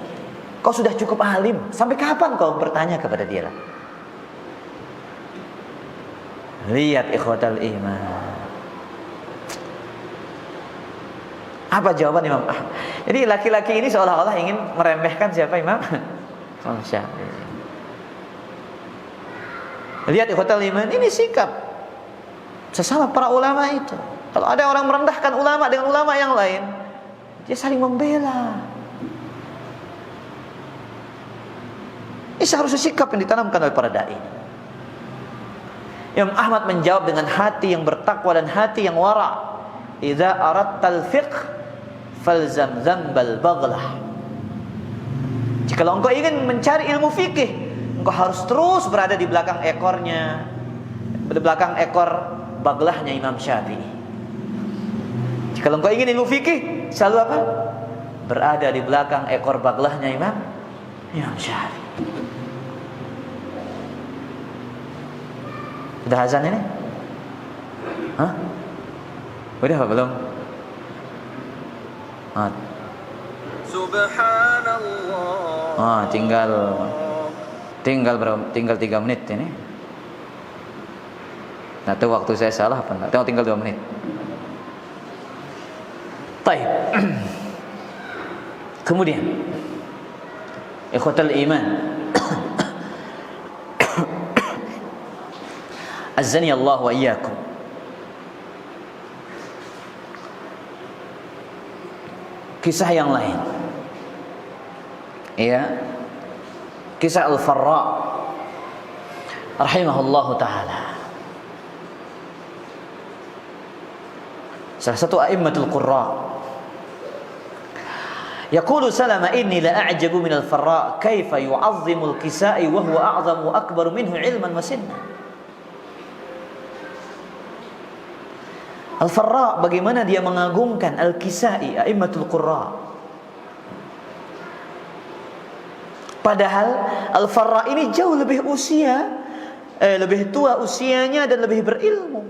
Kau sudah cukup alim, sampai kapan kau bertanya kepada dia? Lihat ikhwatal iman. Apa jawaban Imam Ahmad? Jadi laki-laki ini seolah-olah ingin meremehkan siapa? Imam Syafi'i. Lihat ikhwatal iman, ini sikap sesama para ulama itu. Kalau ada orang merendahkan ulama dengan ulama yang lain, dia saling membela. Ini seharusnya sikap yang ditanamkan oleh para dai. Imam Ahmad menjawab dengan hati yang bertakwa dan hati yang wara. Idza aradtal fiqh falzam dzambal baghlah. Jika engkau ingin mencari ilmu fikih, engkau harus terus berada di belakang ekornya, di belakang ekor baglahnya Imam Syafi'i. Jika engkau ingin ilmu fikih, selalu apa? Berada di belakang ekor baglahnya Imam Syafi'i. Udah azan ini? Hah? Udah apa belum? Subhanallah. Tinggal berapa? Tinggal 3 menit ini. Nah, itu waktu saya salah apa enggak? Tinggal 2 menit. Baik. Kemudian ikhwatal iman, Azzani Allah wa iyyakum. Kisah yang lain, kisah Al-Farra rahimahullahu ta'ala, salah satu a'immatul qurra. Yaqulu Salama, inni la a'jabu min al-Farra kaifa yu'azzimu al-Kisa'i wa huwa a'zamu wa akbaru minhu ilman wa sinna. Al-Farra, bagaimana dia mengagungkan Al-Kisa'i, a'immatul qurra. Padahal Al-Farra ini jauh lebih lebih tua usianya dan lebih berilmu.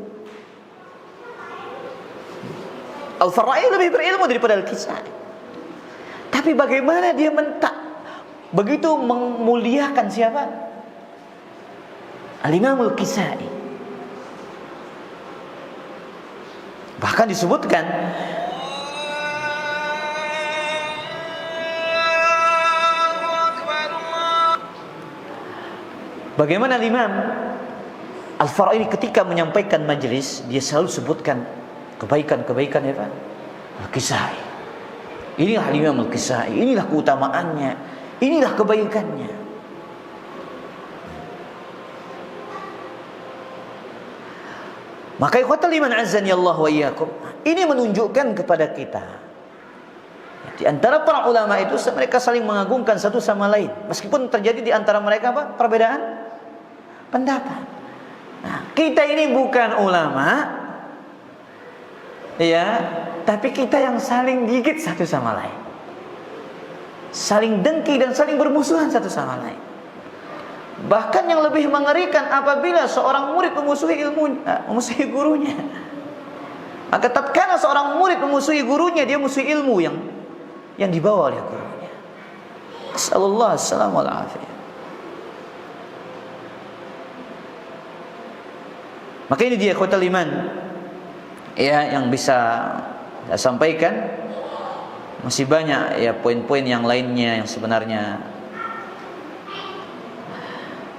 Al-Farra ini lebih berilmu daripada Al-Kisa'i. Tapi bagaimana dia begitu memuliakan siapa? Al-Imam Al-Kisa'i. Bahkan disebutkan bagaimana Imam Al-Farra ini ketika menyampaikan majelis, dia selalu sebutkan kebaikan-kebaikan ya Pak Al-Kisa'i. Inilah Imam Al-Kisa'i, inilah keutamaannya, inilah kebaikannya. Maka ikhwatal iman azzani Allah wa iyyakum, ini menunjukkan kepada kita, di antara para ulama itu mereka saling mengagungkan satu sama lain, meskipun terjadi di antara mereka apa? Perbedaan pendapat. Nah, kita ini bukan ulama, ya, tapi kita yang saling gigit satu sama lain, saling dengki dan saling bermusuhan satu sama lain. Bahkan yang lebih mengerikan apabila seorang murid memusuhi memusuhi gurunya. Maka tatkala seorang murid memusuhi gurunya, dia musuhi ilmu yang dibawa oleh gurunya. Sallallahu alaihi wasallam. Maka ini dia ikhwatal iman, ya, yang bisa saya sampaikan. Masih banyak ya poin-poin yang lainnya yang sebenarnya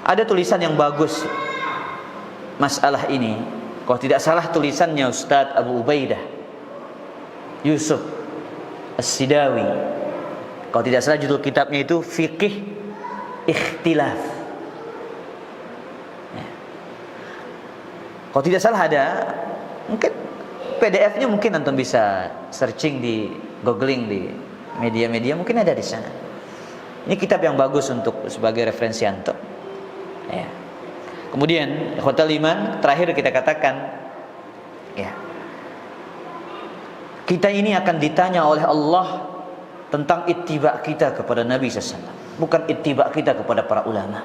ada tulisan yang bagus masalah ini. Kalau tidak salah tulisannya Ustadz Abu Ubaidah Yusuf As-Sidawi. Kalau tidak salah judul kitabnya itu Fiqih Ikhtilaf. Ya. Kalau tidak salah ada, mungkin PDF-nya mungkin antum bisa searching di googling di media-media, mungkin ada di sana. Ini kitab yang bagus untuk sebagai referensi antum. Ya. Kemudian ikhwatal iman, terakhir kita katakan, ya, kita ini akan ditanya oleh Allah tentang ittiba kita kepada Nabi SAW, bukan ittiba kita kepada para ulama.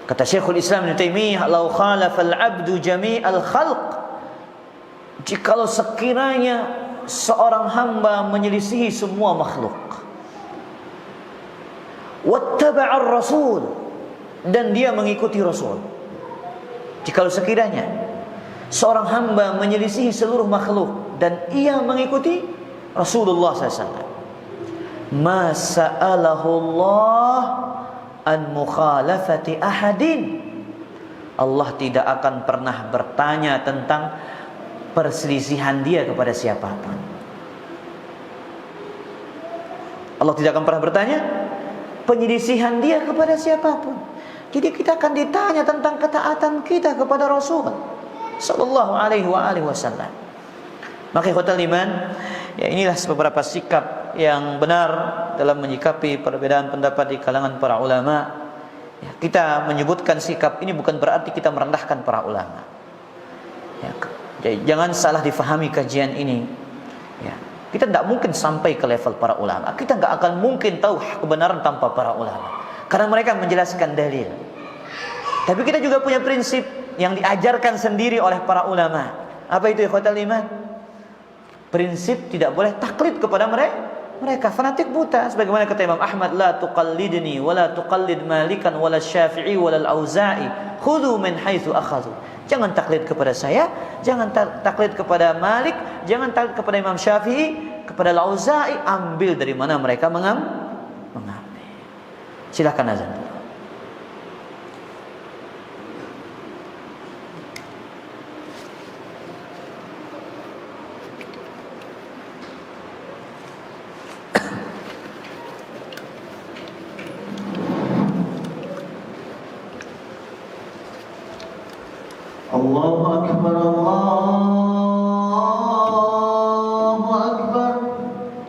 Kata Syekhul Islam Ibnu Taimiyah, "Lau khalafal 'abdu jami'al khalq." Jikalau sekiranya seorang hamba menyelisihi semua makhluk, wattaba'ar rasul, dan dia mengikuti Rasul. Jikalau sekiranya seorang hamba menyelisihi seluruh makhluk dan ia mengikuti Rasulullah SAW, ma sa'alahu Allah an mukhalafati ahadin. Allah tidak akan pernah bertanya tentang perselisihan dia kepada siapapun. Allah tidak akan pernah bertanya penyelisihan dia kepada siapapun. Jadi kita akan ditanya tentang ketaatan kita kepada Rasul sallallahu alaihi wasallam. Maka ikhwatal iman, ya, inilah beberapa sikap yang benar dalam menyikapi perbedaan pendapat di kalangan para ulama. Ya, kita menyebutkan sikap ini bukan berarti kita merendahkan para ulama. Ya, jangan salah difahami kajian ini. Ya, kita tidak mungkin sampai ke level para ulama. Kita nggak akan mungkin tahu kebenaran tanpa para ulama, karena mereka menjelaskan dalil. Tapi kita juga punya prinsip yang diajarkan sendiri oleh para ulama. Apa itu ikhwatal iman? Prinsip tidak boleh taklid kepada mereka fanatik buta, sebagaimana kata Imam Ahmad, la tuqallidni wa la tuqallid Malikan wa la Syafi'i wa la Al-Auza'i, khudhu min haitsu akhadhu. Jangan taklid kepada saya, jangan taklid kepada Malik, jangan taklid kepada Imam Syafi'i, kepada Al-Auza'i, ambil dari mana mereka mengambil. Silakan azan. Allahu Akbar, Allahu Akbar,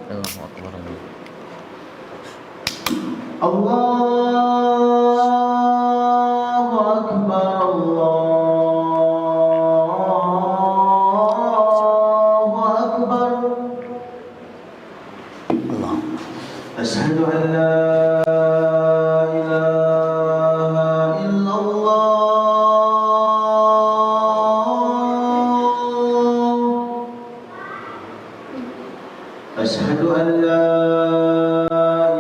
Allahu Akbar. Allahu Akbar, Allahu Akbar. Allah. Asyhadu an la أشهد أن لا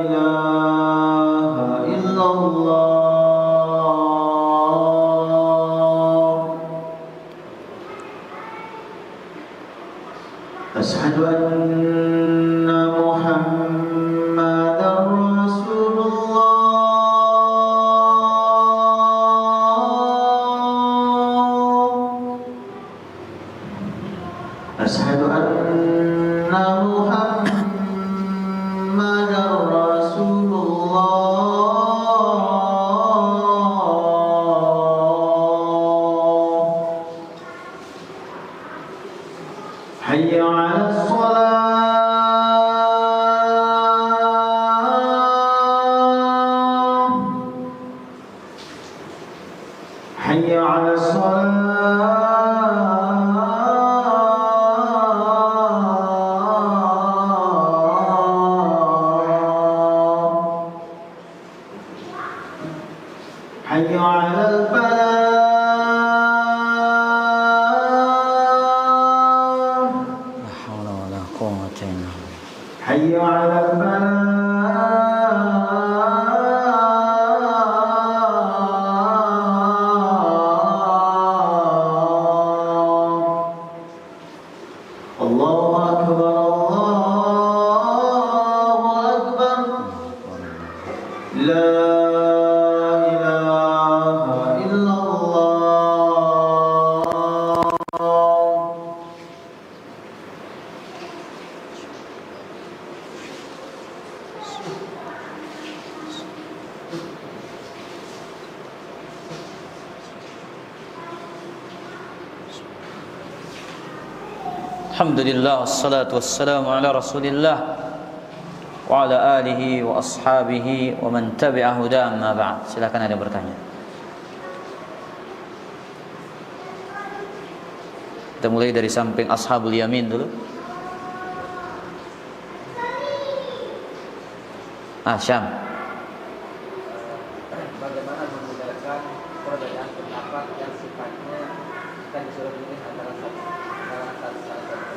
إله إلا الله أشهد أن محمدا رسول الله أشهد أن محمد رسول الله حي على الصلاة Alhamdulillah wassalatu wassalamu ala Rasulillah wa ala alihi wa ashabihi wa man tabi'a huda, amma ba'd. Silakan ada yang bertanya. Kita mulai dari samping ashabul yamin dulu. Syam. Bagaimana membedakan perbedaan pendapat yang sifatnya kita disuruh pilih antara satu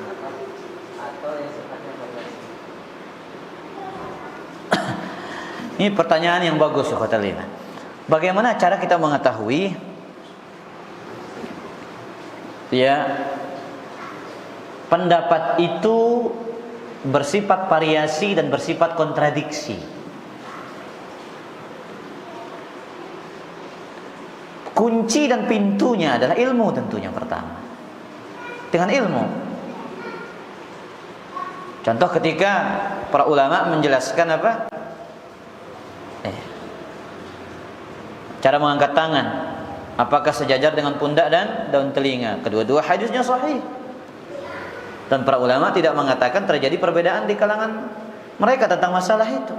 pendapat atau yang sifatnya variasi? Ini pertanyaan yang bagus, Ikhwatal Iman. Bagaimana cara kita mengetahui pendapat itu bersifat variasi dan bersifat kontradiksi? Kunci dan pintunya adalah ilmu tentunya pertama. Dengan ilmu. Contoh ketika para ulama menjelaskan apa? Cara mengangkat tangan. Apakah sejajar dengan pundak dan daun telinga? Kedua-dua hadisnya sahih. Dan para ulama tidak mengatakan terjadi perbedaan di kalangan mereka tentang masalah itu.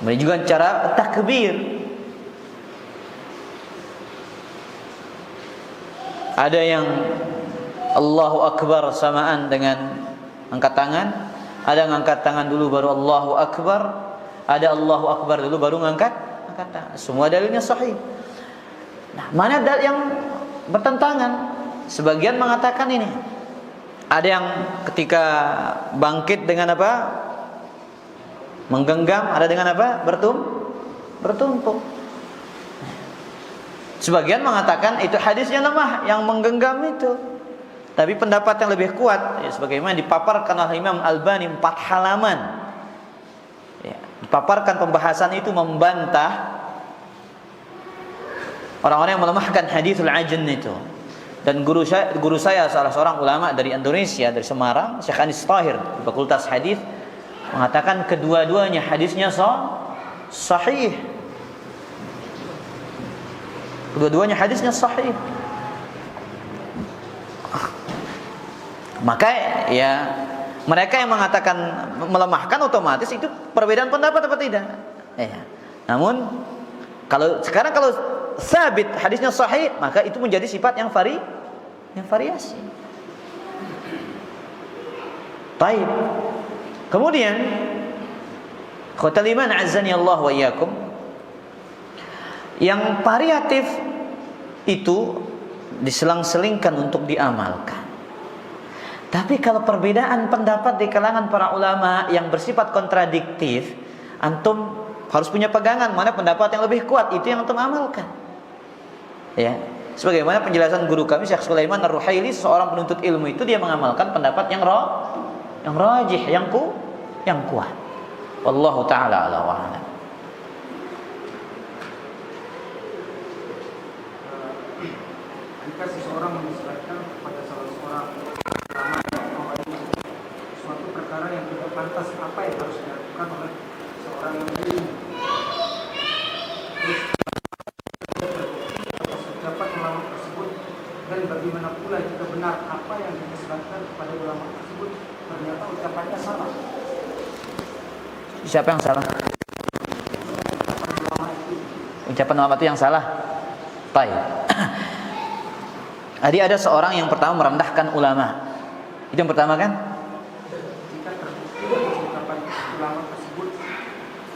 Kemudian juga cara takbir. Ada yang Allahu Akbar samaan dengan angkat tangan, ada yang angkat tangan dulu baru Allahu Akbar, ada Allahu Akbar dulu baru ngangkat tangan. Semua dalilnya sahih. Nah, mana dalil yang bertentangan? Sebagian mengatakan ini. Ada yang ketika bangkit dengan apa? Menggenggam, ada dengan apa? Bertumpuk. Sebagian mengatakan itu hadisnya lemah yang menggenggam itu. Tapi pendapat yang lebih kuat sebagaimana dipaparkan oleh Imam Albani 4 halaman. Dipaparkan pembahasan itu membantah orang-orang yang melemahkan hadithul ajn itu. Dan guru saya salah seorang ulama dari Indonesia, dari Semarang, Syekh Anis Tahir di Fakultas Hadis, mengatakan kedua-duanya hadisnya sahih. Kedua-duanya hadisnya sahih. Maka mereka yang mengatakan melemahkan otomatis itu perbedaan pendapat apa tidak? Namun kalau sabit hadisnya sahih, maka itu menjadi sifat yang variasi. Baik. Kemudian Khotal Iman azzani Allah wa iyyakum, yang variatif itu diselang-selingkan untuk diamalkan. Tapi kalau perbedaan pendapat di kalangan para ulama yang bersifat kontradiktif, antum harus punya pegangan mana pendapat yang lebih kuat, itu yang antum amalkan. Sebagaimana penjelasan guru kami Syekh Sulaiman Ar-Ruhaili, seorang penuntut ilmu itu dia mengamalkan pendapat yang rajih, yang kuat. Wallahu taala a'lam wa a'lam. Jika seseorang menisbatkan kepada salah seorang ulama suatu perkara yang tidak pantas, apa yang harus dilakukan oleh seorang yang beriman? Dapat ulama tersebut, dan bagaimana pula jika benar apa yang dinisbatkan kepada ulama tersebut ternyata ucapannya salah? Siapa yang salah? Ucapan ulama itu yang salah. Baik. Jadi ada seorang yang pertama merendahkan ulama. Itu yang pertama kan? Jika terbukti ucapan ulama tersebut,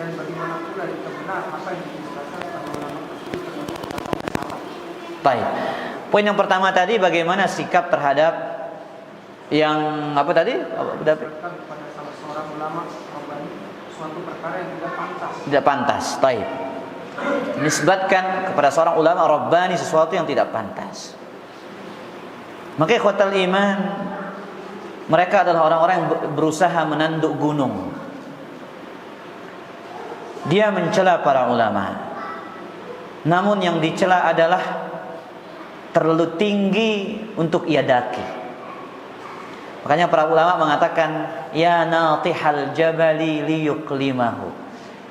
dan bagaimana pula jika benar apa yang dinisbatkan kepada ulama tersebut ternyata ucapannya salah? Baik. Poin yang pertama tadi, bagaimana sikap terhadap yang apa tadi? Kepada salah seorang ulama suatu perkara yang tidak pantas. Tidak pantas. Baik. Nisbatkan kepada seorang ulama rabbani sesuatu yang tidak pantas. Maka ikhwatal iman, mereka adalah orang-orang yang berusaha menanduk gunung. Dia mencela para ulama. Namun yang dicela adalah terlalu tinggi untuk ia daki. Makanya para ulama mengatakan, ya natihal jabali liyuklimahu,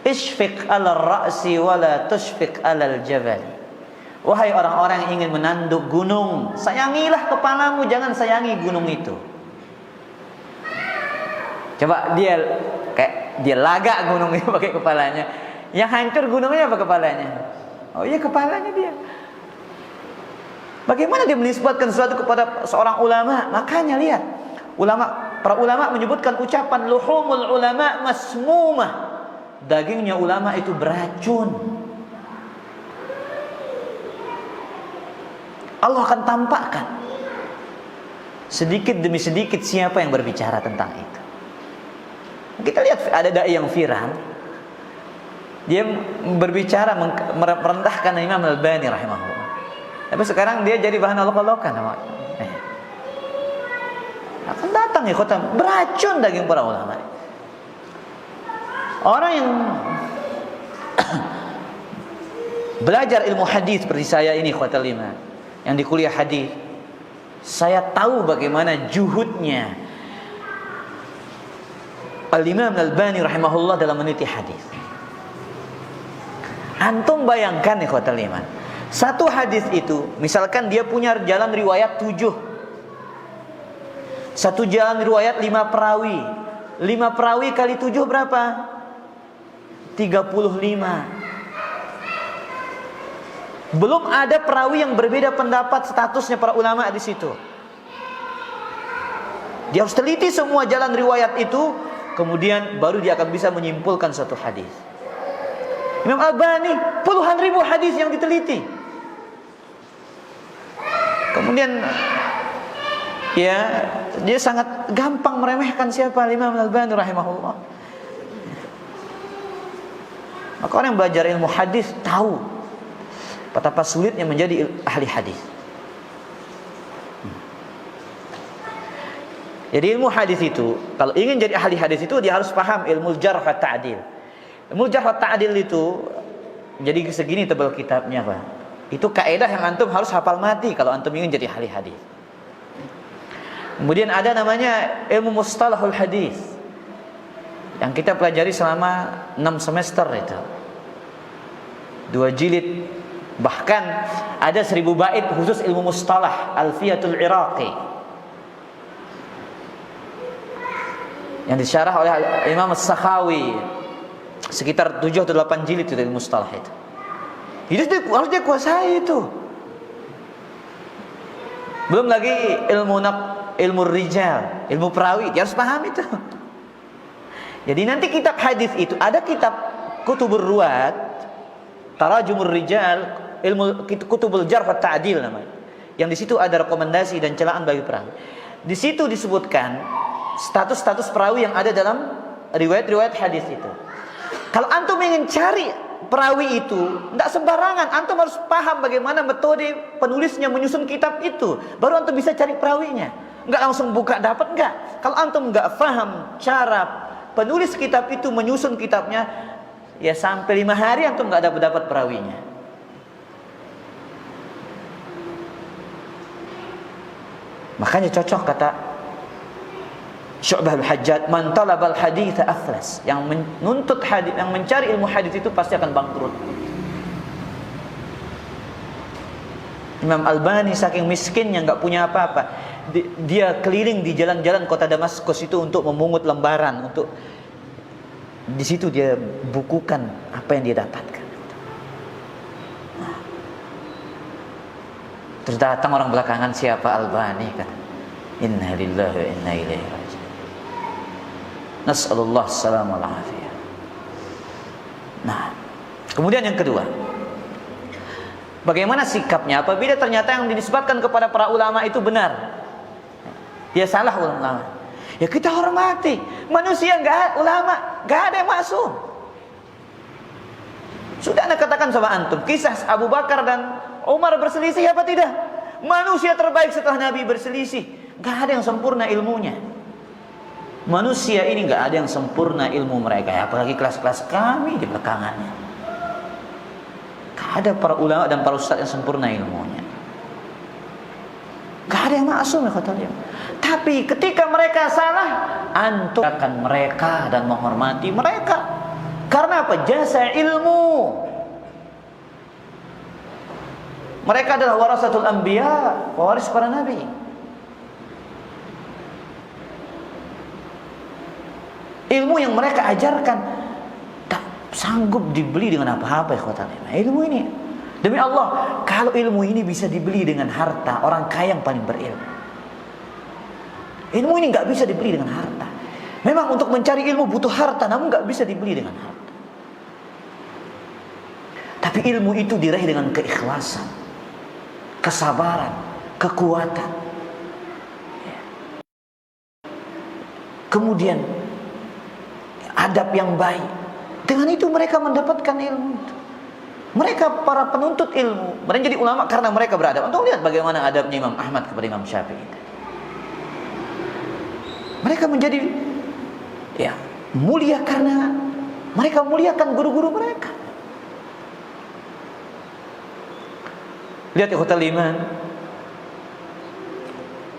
isfiq ala ra'si wala tushfiq ala jabali. Wahai orang-orang yang ingin menanduk gunung, sayangilah kepalamu, jangan sayangi gunung itu. Coba dia lagak gunung itu pakai kepalanya. Yang hancur gunungnya apa kepalanya? Oh iya, kepalanya dia. Bagaimana dia menisbatkan sesuatu kepada seorang ulama? Makanya lihat, para ulama menyebutkan ucapan luhumul ulama masmumah. Dagingnya ulama itu beracun. Allah akan tampakkan sedikit demi sedikit siapa yang berbicara tentang itu. Kita lihat ada dai yang viral, dia berbicara merendahkan Imam Al-Albani rahimahullah. Tapi sekarang dia jadi bahan olok-olokan. Akan datang ya kota beracun daging para ulama. Orang yang belajar ilmu hadis seperti saya ini khotal lima, yang di kuliah hadis, saya tahu bagaimana juhudnya Al-Imam Al-Albani rahimahullah dalam meneliti hadis. Antum bayangkan nih khotal iman, satu hadis itu misalkan dia punya jalan riwayat 7, satu jalan riwayat 5 perawi, 5 perawi kali 7 berapa? 35. Belum ada perawi yang berbeda pendapat statusnya para ulama di situ. Dia harus teliti semua jalan riwayat itu, kemudian baru dia akan bisa menyimpulkan satu hadis. Imam Al-Albani puluhan ribu hadis yang diteliti. Kemudian ya dia sangat gampang meremehkan siapa? Imam Al-Albani rahimahullah. Maka orang yang belajar ilmu hadis tahu betapa sulitnya menjadi ahli hadis. Jadi ilmu hadis itu, kalau ingin jadi ahli hadis itu dia harus paham ilmu jarh wa ta'dil. Ilmu jarh wa ta'dil itu jadi segini tebal kitabnya, Pak. Itu kaidah yang antum harus hafal mati kalau antum ingin jadi ahli hadis. Kemudian ada namanya ilmu mustalahul hadis yang kita pelajari selama 6 semester itu. 2 jilid, bahkan ada 1000 bait khusus ilmu mustalah, Alfiyatul Iraqi, yang disyarah oleh Imam As-Sakhawi, sekitar 7 atau 8 jilid itu ilmu mustalah itu. Harus dia kuasai itu. Belum lagi ilmu rijal, ilmu perawi, dia harus paham itu. Jadi nanti kitab hadis itu ada kitab kutubur ruwat, tarajumur rijal, ilmu kutubul jarh wa ta'dil namanya. Yang di situ ada rekomendasi dan celaan bagi perawi. Di situ disebutkan status-status perawi yang ada dalam riwayat-riwayat hadis itu. Kalau antum ingin cari perawi itu, tidak sembarangan. Antum harus paham bagaimana metode penulisnya menyusun kitab itu, baru antum bisa cari perawinya. Enggak langsung buka dapat, enggak. Kalau antum enggak paham cara penulis kitab itu menyusun kitabnya, ya sampai 5 hari antum enggak dapat perawinya. Makanya cocok kata Syu'bah al-Hajjaj, man talabal hadits aflas. Yang menuntut hadis, yang mencari ilmu hadis itu pasti akan bangkrut. Imam Albani saking miskinnya, enggak punya apa-apa, dia keliling di jalan-jalan kota Damaskus itu untuk memungut lembaran, untuk di situ dia bukukan apa yang dia dapatkan. Terus datang orang belakangan, siapa Albani kan? Inna lillahi wa inna ilaihi raji'un. Nas'alullah salam wal afiyah. Nah, kemudian yang kedua, bagaimana sikapnya apabila ternyata yang dinisbatkan kepada para ulama itu benar, dia salah ulama? Ya kita hormati. Manusia ulama enggak ada yang maksum. Sudah Anda katakan sama antum, kisah Abu Bakar dan Umar berselisih apa tidak? Manusia terbaik setelah Nabi berselisih. Enggak ada yang sempurna ilmunya. Manusia ini enggak ada yang sempurna ilmu mereka, apalagi kelas-kelas kami di belakangannya. Enggak ada para ulama dan para ustaz yang sempurna ilmunya. Enggak ada yang maksum ya kata dia. Tapi ketika mereka salah, antum akan mereka dan menghormati mereka. Karena apa? Jasa ilmu. Mereka adalah warasatul anbiya, pewaris para nabi. Ilmu yang mereka ajarkan tak sanggup dibeli dengan apa-apa, ikhwatal iman. Ilmu ini, demi Allah, kalau ilmu ini bisa dibeli dengan harta, orang kaya yang paling berilmu. Ilmu ini nggak bisa dibeli dengan harta. Memang untuk mencari ilmu butuh harta, namun nggak bisa dibeli dengan harta. Tapi ilmu itu diraih dengan keikhlasan, kesabaran, kekuatan. Kemudian adab yang baik. Dengan itu mereka mendapatkan ilmu itu. Mereka para penuntut ilmu, mereka jadi ulama karena mereka beradab. Untuk lihat bagaimana adabnya Imam Ahmad kepada Imam Syafi'i. Mereka menjadi mulia karena mereka muliakan guru-guru mereka. Lihat ikhwatal iman,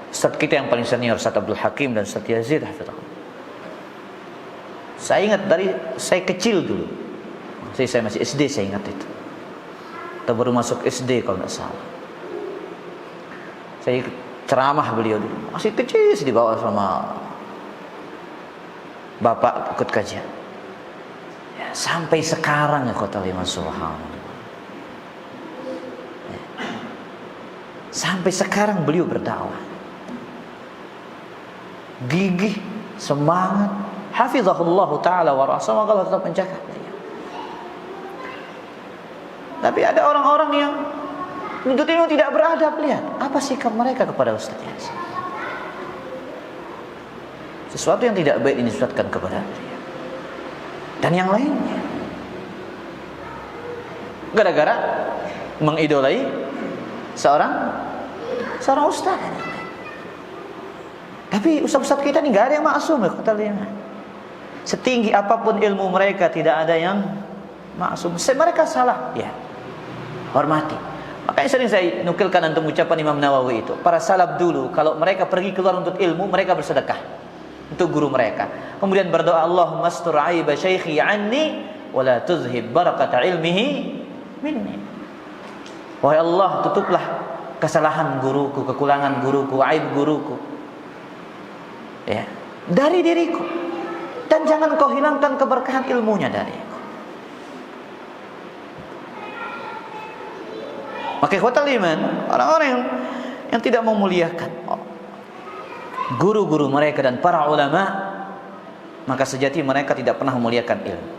Ustaz kita yang paling senior, Ustaz Abdul Hakim dan Ustaz Yazid hafizahullah. Saya ingat dari saya kecil dulu, saya masih SD, saya ingat itu. Kita baru masuk SD kalau nggak salah. Saya ceramah beliau dulu, masih kecil, dibawa sama bapak ikut kajian. Ya, sampai sekarang ya ikhwatal iman, subhanallah. Sampai sekarang beliau berdakwah, gigih, semangat, hafizahullah ta'ala wa ra'asah, Allah tetap menjaga beliau. Tapi ada orang-orang yang menuntut ilmu tidak beradab. Lihat apa sikap mereka kepada Ustaz Yasin. Sesuatu yang tidak baik dinisbatkan kepada beliau dan yang lainnya, gara-gara mengidolai seorang ustaz. Tapi ustaz-ustaz kita ini gak ada yang maksum, setinggi apapun ilmu mereka tidak ada yang maksum. Mereka salah, ya hormati. Makanya sering saya nukilkan untuk ucapan Imam Nawawi itu, para salaf dulu kalau mereka pergi keluar untuk ilmu, mereka bersedekah untuk guru mereka, kemudian berdoa, Allahumma astur aiba syaikhi anni wa la tuzhib barakata ilmihi minni. Wahai Allah, tutuplah kesalahan guruku, kekurangan guruku, aib guruku, ya, dari diriku, dan jangan kau hilangkan keberkahan ilmunya dariku. Maka ikhwatal iman, orang-orang yang tidak memuliakan guru-guru mereka dan para ulama, maka sejati mereka tidak pernah memuliakan ilmu.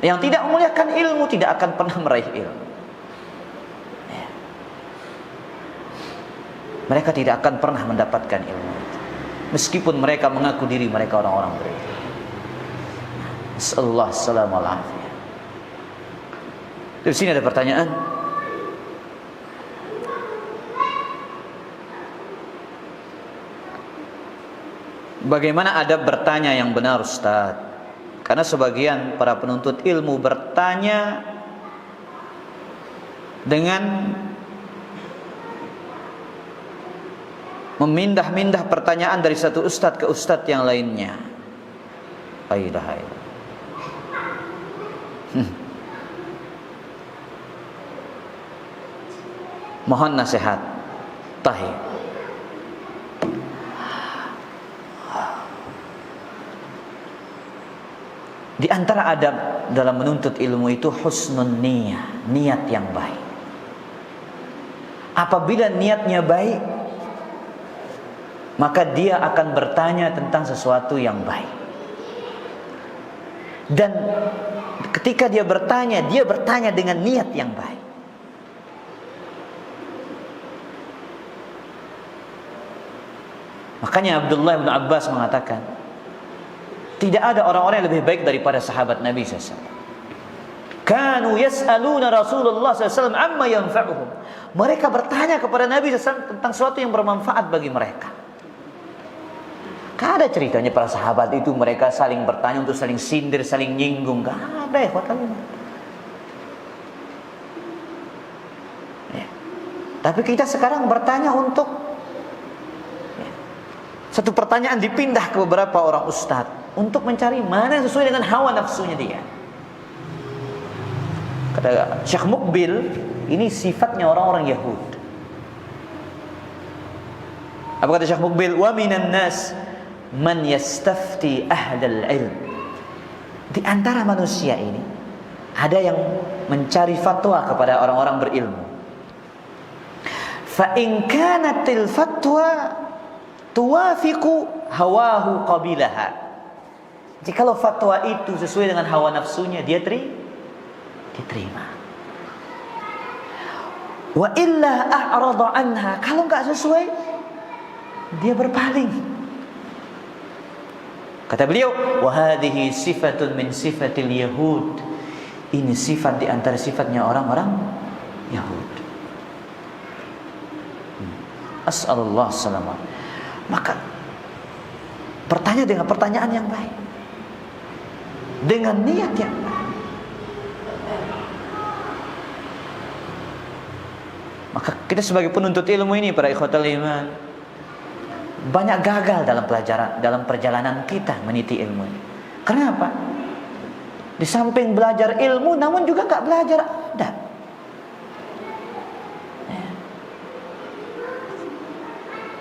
Yang tidak memuliakan ilmu tidak akan pernah meraih ilmu. Mereka tidak akan pernah mendapatkan ilmu itu, meskipun mereka mengaku diri mereka orang-orang berilmu. Sallallahu alaihi wasallam. Di sini ada pertanyaan. Bagaimana adab bertanya yang benar, Ustaz? Karena sebagian para penuntut ilmu bertanya dengan memindah-mindah pertanyaan dari satu ustadz ke ustadz yang lainnya. Mohon nasihat. Tahir. Di antara adab dalam menuntut ilmu itu husnun niyah, niat yang baik. Apabila niatnya baik, maka dia akan bertanya tentang sesuatu yang baik. Dan ketika dia bertanya dengan niat yang baik. Makanya Abdullah bin Abbas mengatakan, tidak ada orang-orang yang lebih baik daripada sahabat Nabi SAW. Kanu yas'aluna Rasulullah SAW amma yanfa'uhum. Mereka bertanya kepada Nabi SAW tentang sesuatu yang bermanfaat bagi mereka. Gak ada ceritanya para sahabat itu mereka saling bertanya untuk saling sindir, saling nyinggung. Gak ada ya. Tapi kita sekarang bertanya untuk satu pertanyaan dipindah ke beberapa orang ustadz untuk mencari mana yang sesuai dengan hawa nafsunya dia. Kata Kata Syekh Muqbil, ini sifatnya orang-orang Yahud. Apa kata Syekh Muqbil? Wa minan nas man yastafti ahlal ilm. Di antara manusia ini ada yang mencari fatwa kepada orang-orang berilmu. Fa in kanatil fatwa tuwafiqu hawahu qabilaha. Jikalau fatwa itu sesuai dengan hawa nafsunya, dia diterima. Wa illa a'rada anha, kalau enggak sesuai dia berpaling. Kata beliau, wa hadhihi sifatun min sifatil yahud. Ini sifat di antara sifatnya orang-orang Yahud. As'alullah salamah. Maka bertanya dengan pertanyaan yang baik, dengan niat yang baik. Maka kita sebagai penuntut ilmu ini, para ikhwatul iman, banyak gagal dalam perjalanan kita meniti ilmu ini. Kenapa? Di samping belajar ilmu, namun juga nggak belajar adab.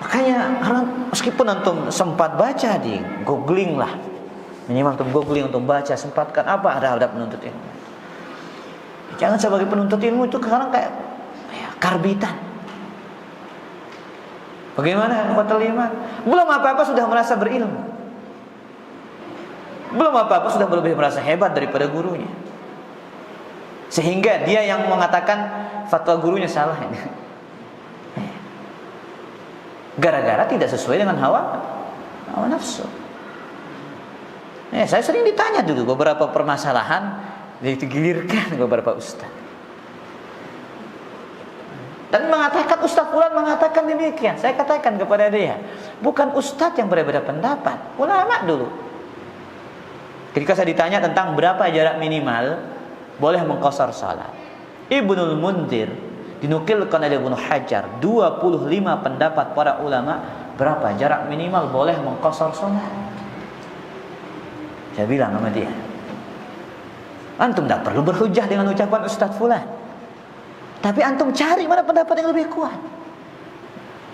Makanya meskipun antum sempat baca di googling lah, minimal antum googling untuk baca, sempatkan apa adab menuntut ilmu. Jangan sebagai penuntut ilmu itu sekarang kayak karbitan. Bagaimana ikhwatul iman? Belum apa-apa sudah merasa berilmu. Belum apa-apa sudah lebih merasa hebat daripada gurunya. Sehingga dia yang mengatakan fatwa gurunya salah. Gara-gara tidak sesuai dengan hawa nafsu. Saya sering ditanya dulu beberapa permasalahan, digilirkan beberapa ustaz. Dan mengatakan Ustaz Fulan mengatakan demikian. Saya katakan kepada dia, bukan Ustaz yang berbeda pendapat, ulama dulu. Ketika saya ditanya tentang berapa jarak minimal boleh mengqashar salat, Ibnul Munzir dinukilkan oleh Ibnu Hajar 25 pendapat para ulama berapa jarak minimal boleh mengqashar salat. Saya bilang sama dia, antum tidak perlu berhujjah dengan ucapan Ustaz Fulan, tapi antum cari mana pendapat yang lebih kuat.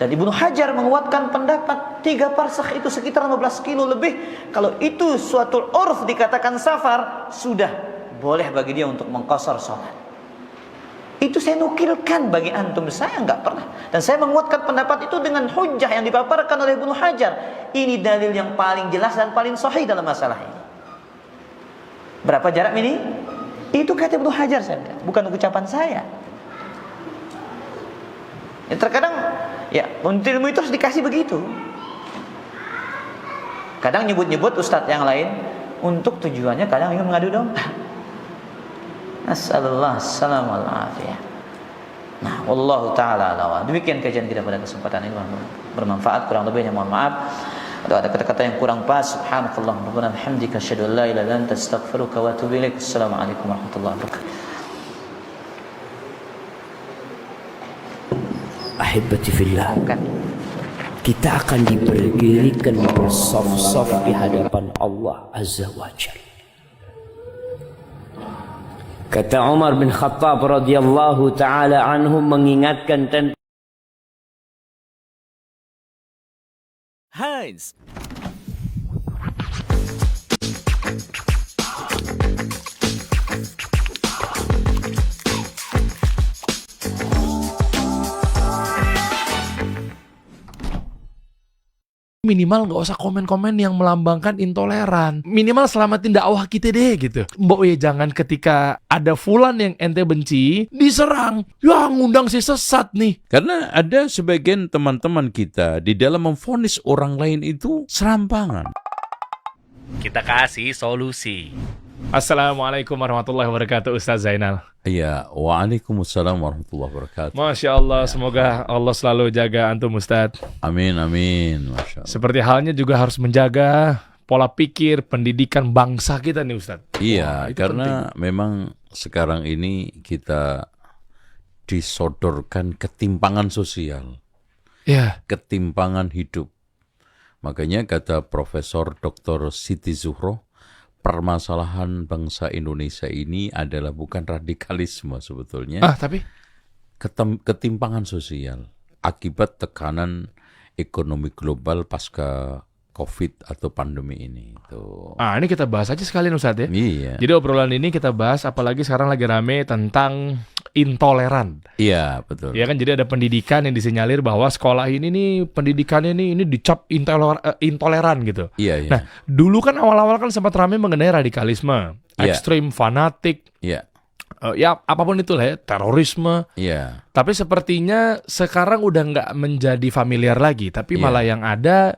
Dan Ibnu Hajar menguatkan pendapat 3 parsakh itu sekitar 15 kilo lebih. Kalau itu suatu urf dikatakan safar, sudah boleh bagi dia untuk mengqashar salat. Itu saya nukilkan bagi antum, saya enggak pernah. Dan saya menguatkan pendapat itu dengan hujjah yang dipaparkan oleh Ibnu Hajar. Ini dalil yang paling jelas dan paling sahih dalam masalah ini. Berapa jarak ini? Itu kata Ibnu Hajar, saya bukan ucapan saya. Ya, terkadang ya untuk ilmu itu harus dikasih begitu. Kadang nyebut-nyebut ustadz yang lain untuk tujuannya kadang ingin mengadu domba. Nasallallahu salamul afiyah. Nah, wallahu taala ala. Demikian kajian kita pada kesempatan ini, bermanfaat. Kurang lebihnya mohon maaf. Atau ada kata-kata yang kurang pas, subhanakallah wa bihamdika asyhadu an la ilaha illa anta astaghfiruka wa atubu ilaik. Assalamualaikum warahmatullahi wabarakatuh. Ahibati fillah, kita akan diberikan bersaf-saf di hadapan Allah Azza wa Jalla. Kata Umar bin Khattab radhiyallahu taala anhu mengingatkan tentang Heinz. Minimal nggak usah komen-komen yang melambangkan intoleran. Minimal selamatin dakwah kita deh gitu. Mbok ya jangan ketika ada fulan yang ente benci diserang. Ya ngundang si sesat nih. Karena ada sebagian teman-teman kita di dalam memvonis orang lain itu serampangan. Kita kasih solusi. Assalamualaikum warahmatullahi wabarakatuh, Ustaz Zainal. Ya, waalaikumsalam warahmatullahi wabarakatuh. Masya Allah, semoga Allah selalu jaga antum Ustaz. Amin, amin. Masya Allah. Seperti halnya juga harus menjaga pola pikir pendidikan bangsa kita nih Ustaz. Iya, Wah, karena penting. memang sekarang ini kita disodorkan ketimpangan sosial, Ya, ketimpangan hidup. Makanya kata Profesor Dr. Siti Zuhro, permasalahan bangsa Indonesia ini adalah bukan radikalisme sebetulnya, Tapi ketimpangan sosial akibat tekanan ekonomi global pasca COVID atau pandemi ini. Tuh. ini kita bahas aja sekalian Ustadz ya. Iya. Jadi obrolan ini kita bahas, apalagi sekarang lagi rame tentang intoleran. Iya, betul. Ya kan, jadi ada pendidikan yang disinyalir bahwa sekolah ini nih pendidikannya ini dicap intoleran gitu. Iya, iya. Nah, dulu kan awal-awal kan sempat rame mengenai radikalisme, Iya. ekstrim, fanatik, Iya. ya apapun itulah ya, terorisme. Iya. Tapi sepertinya sekarang udah nggak menjadi familiar lagi, tapi Iya. malah yang ada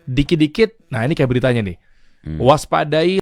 dikit-dikit. Nah, ini kayak beritanya nih. Waspadai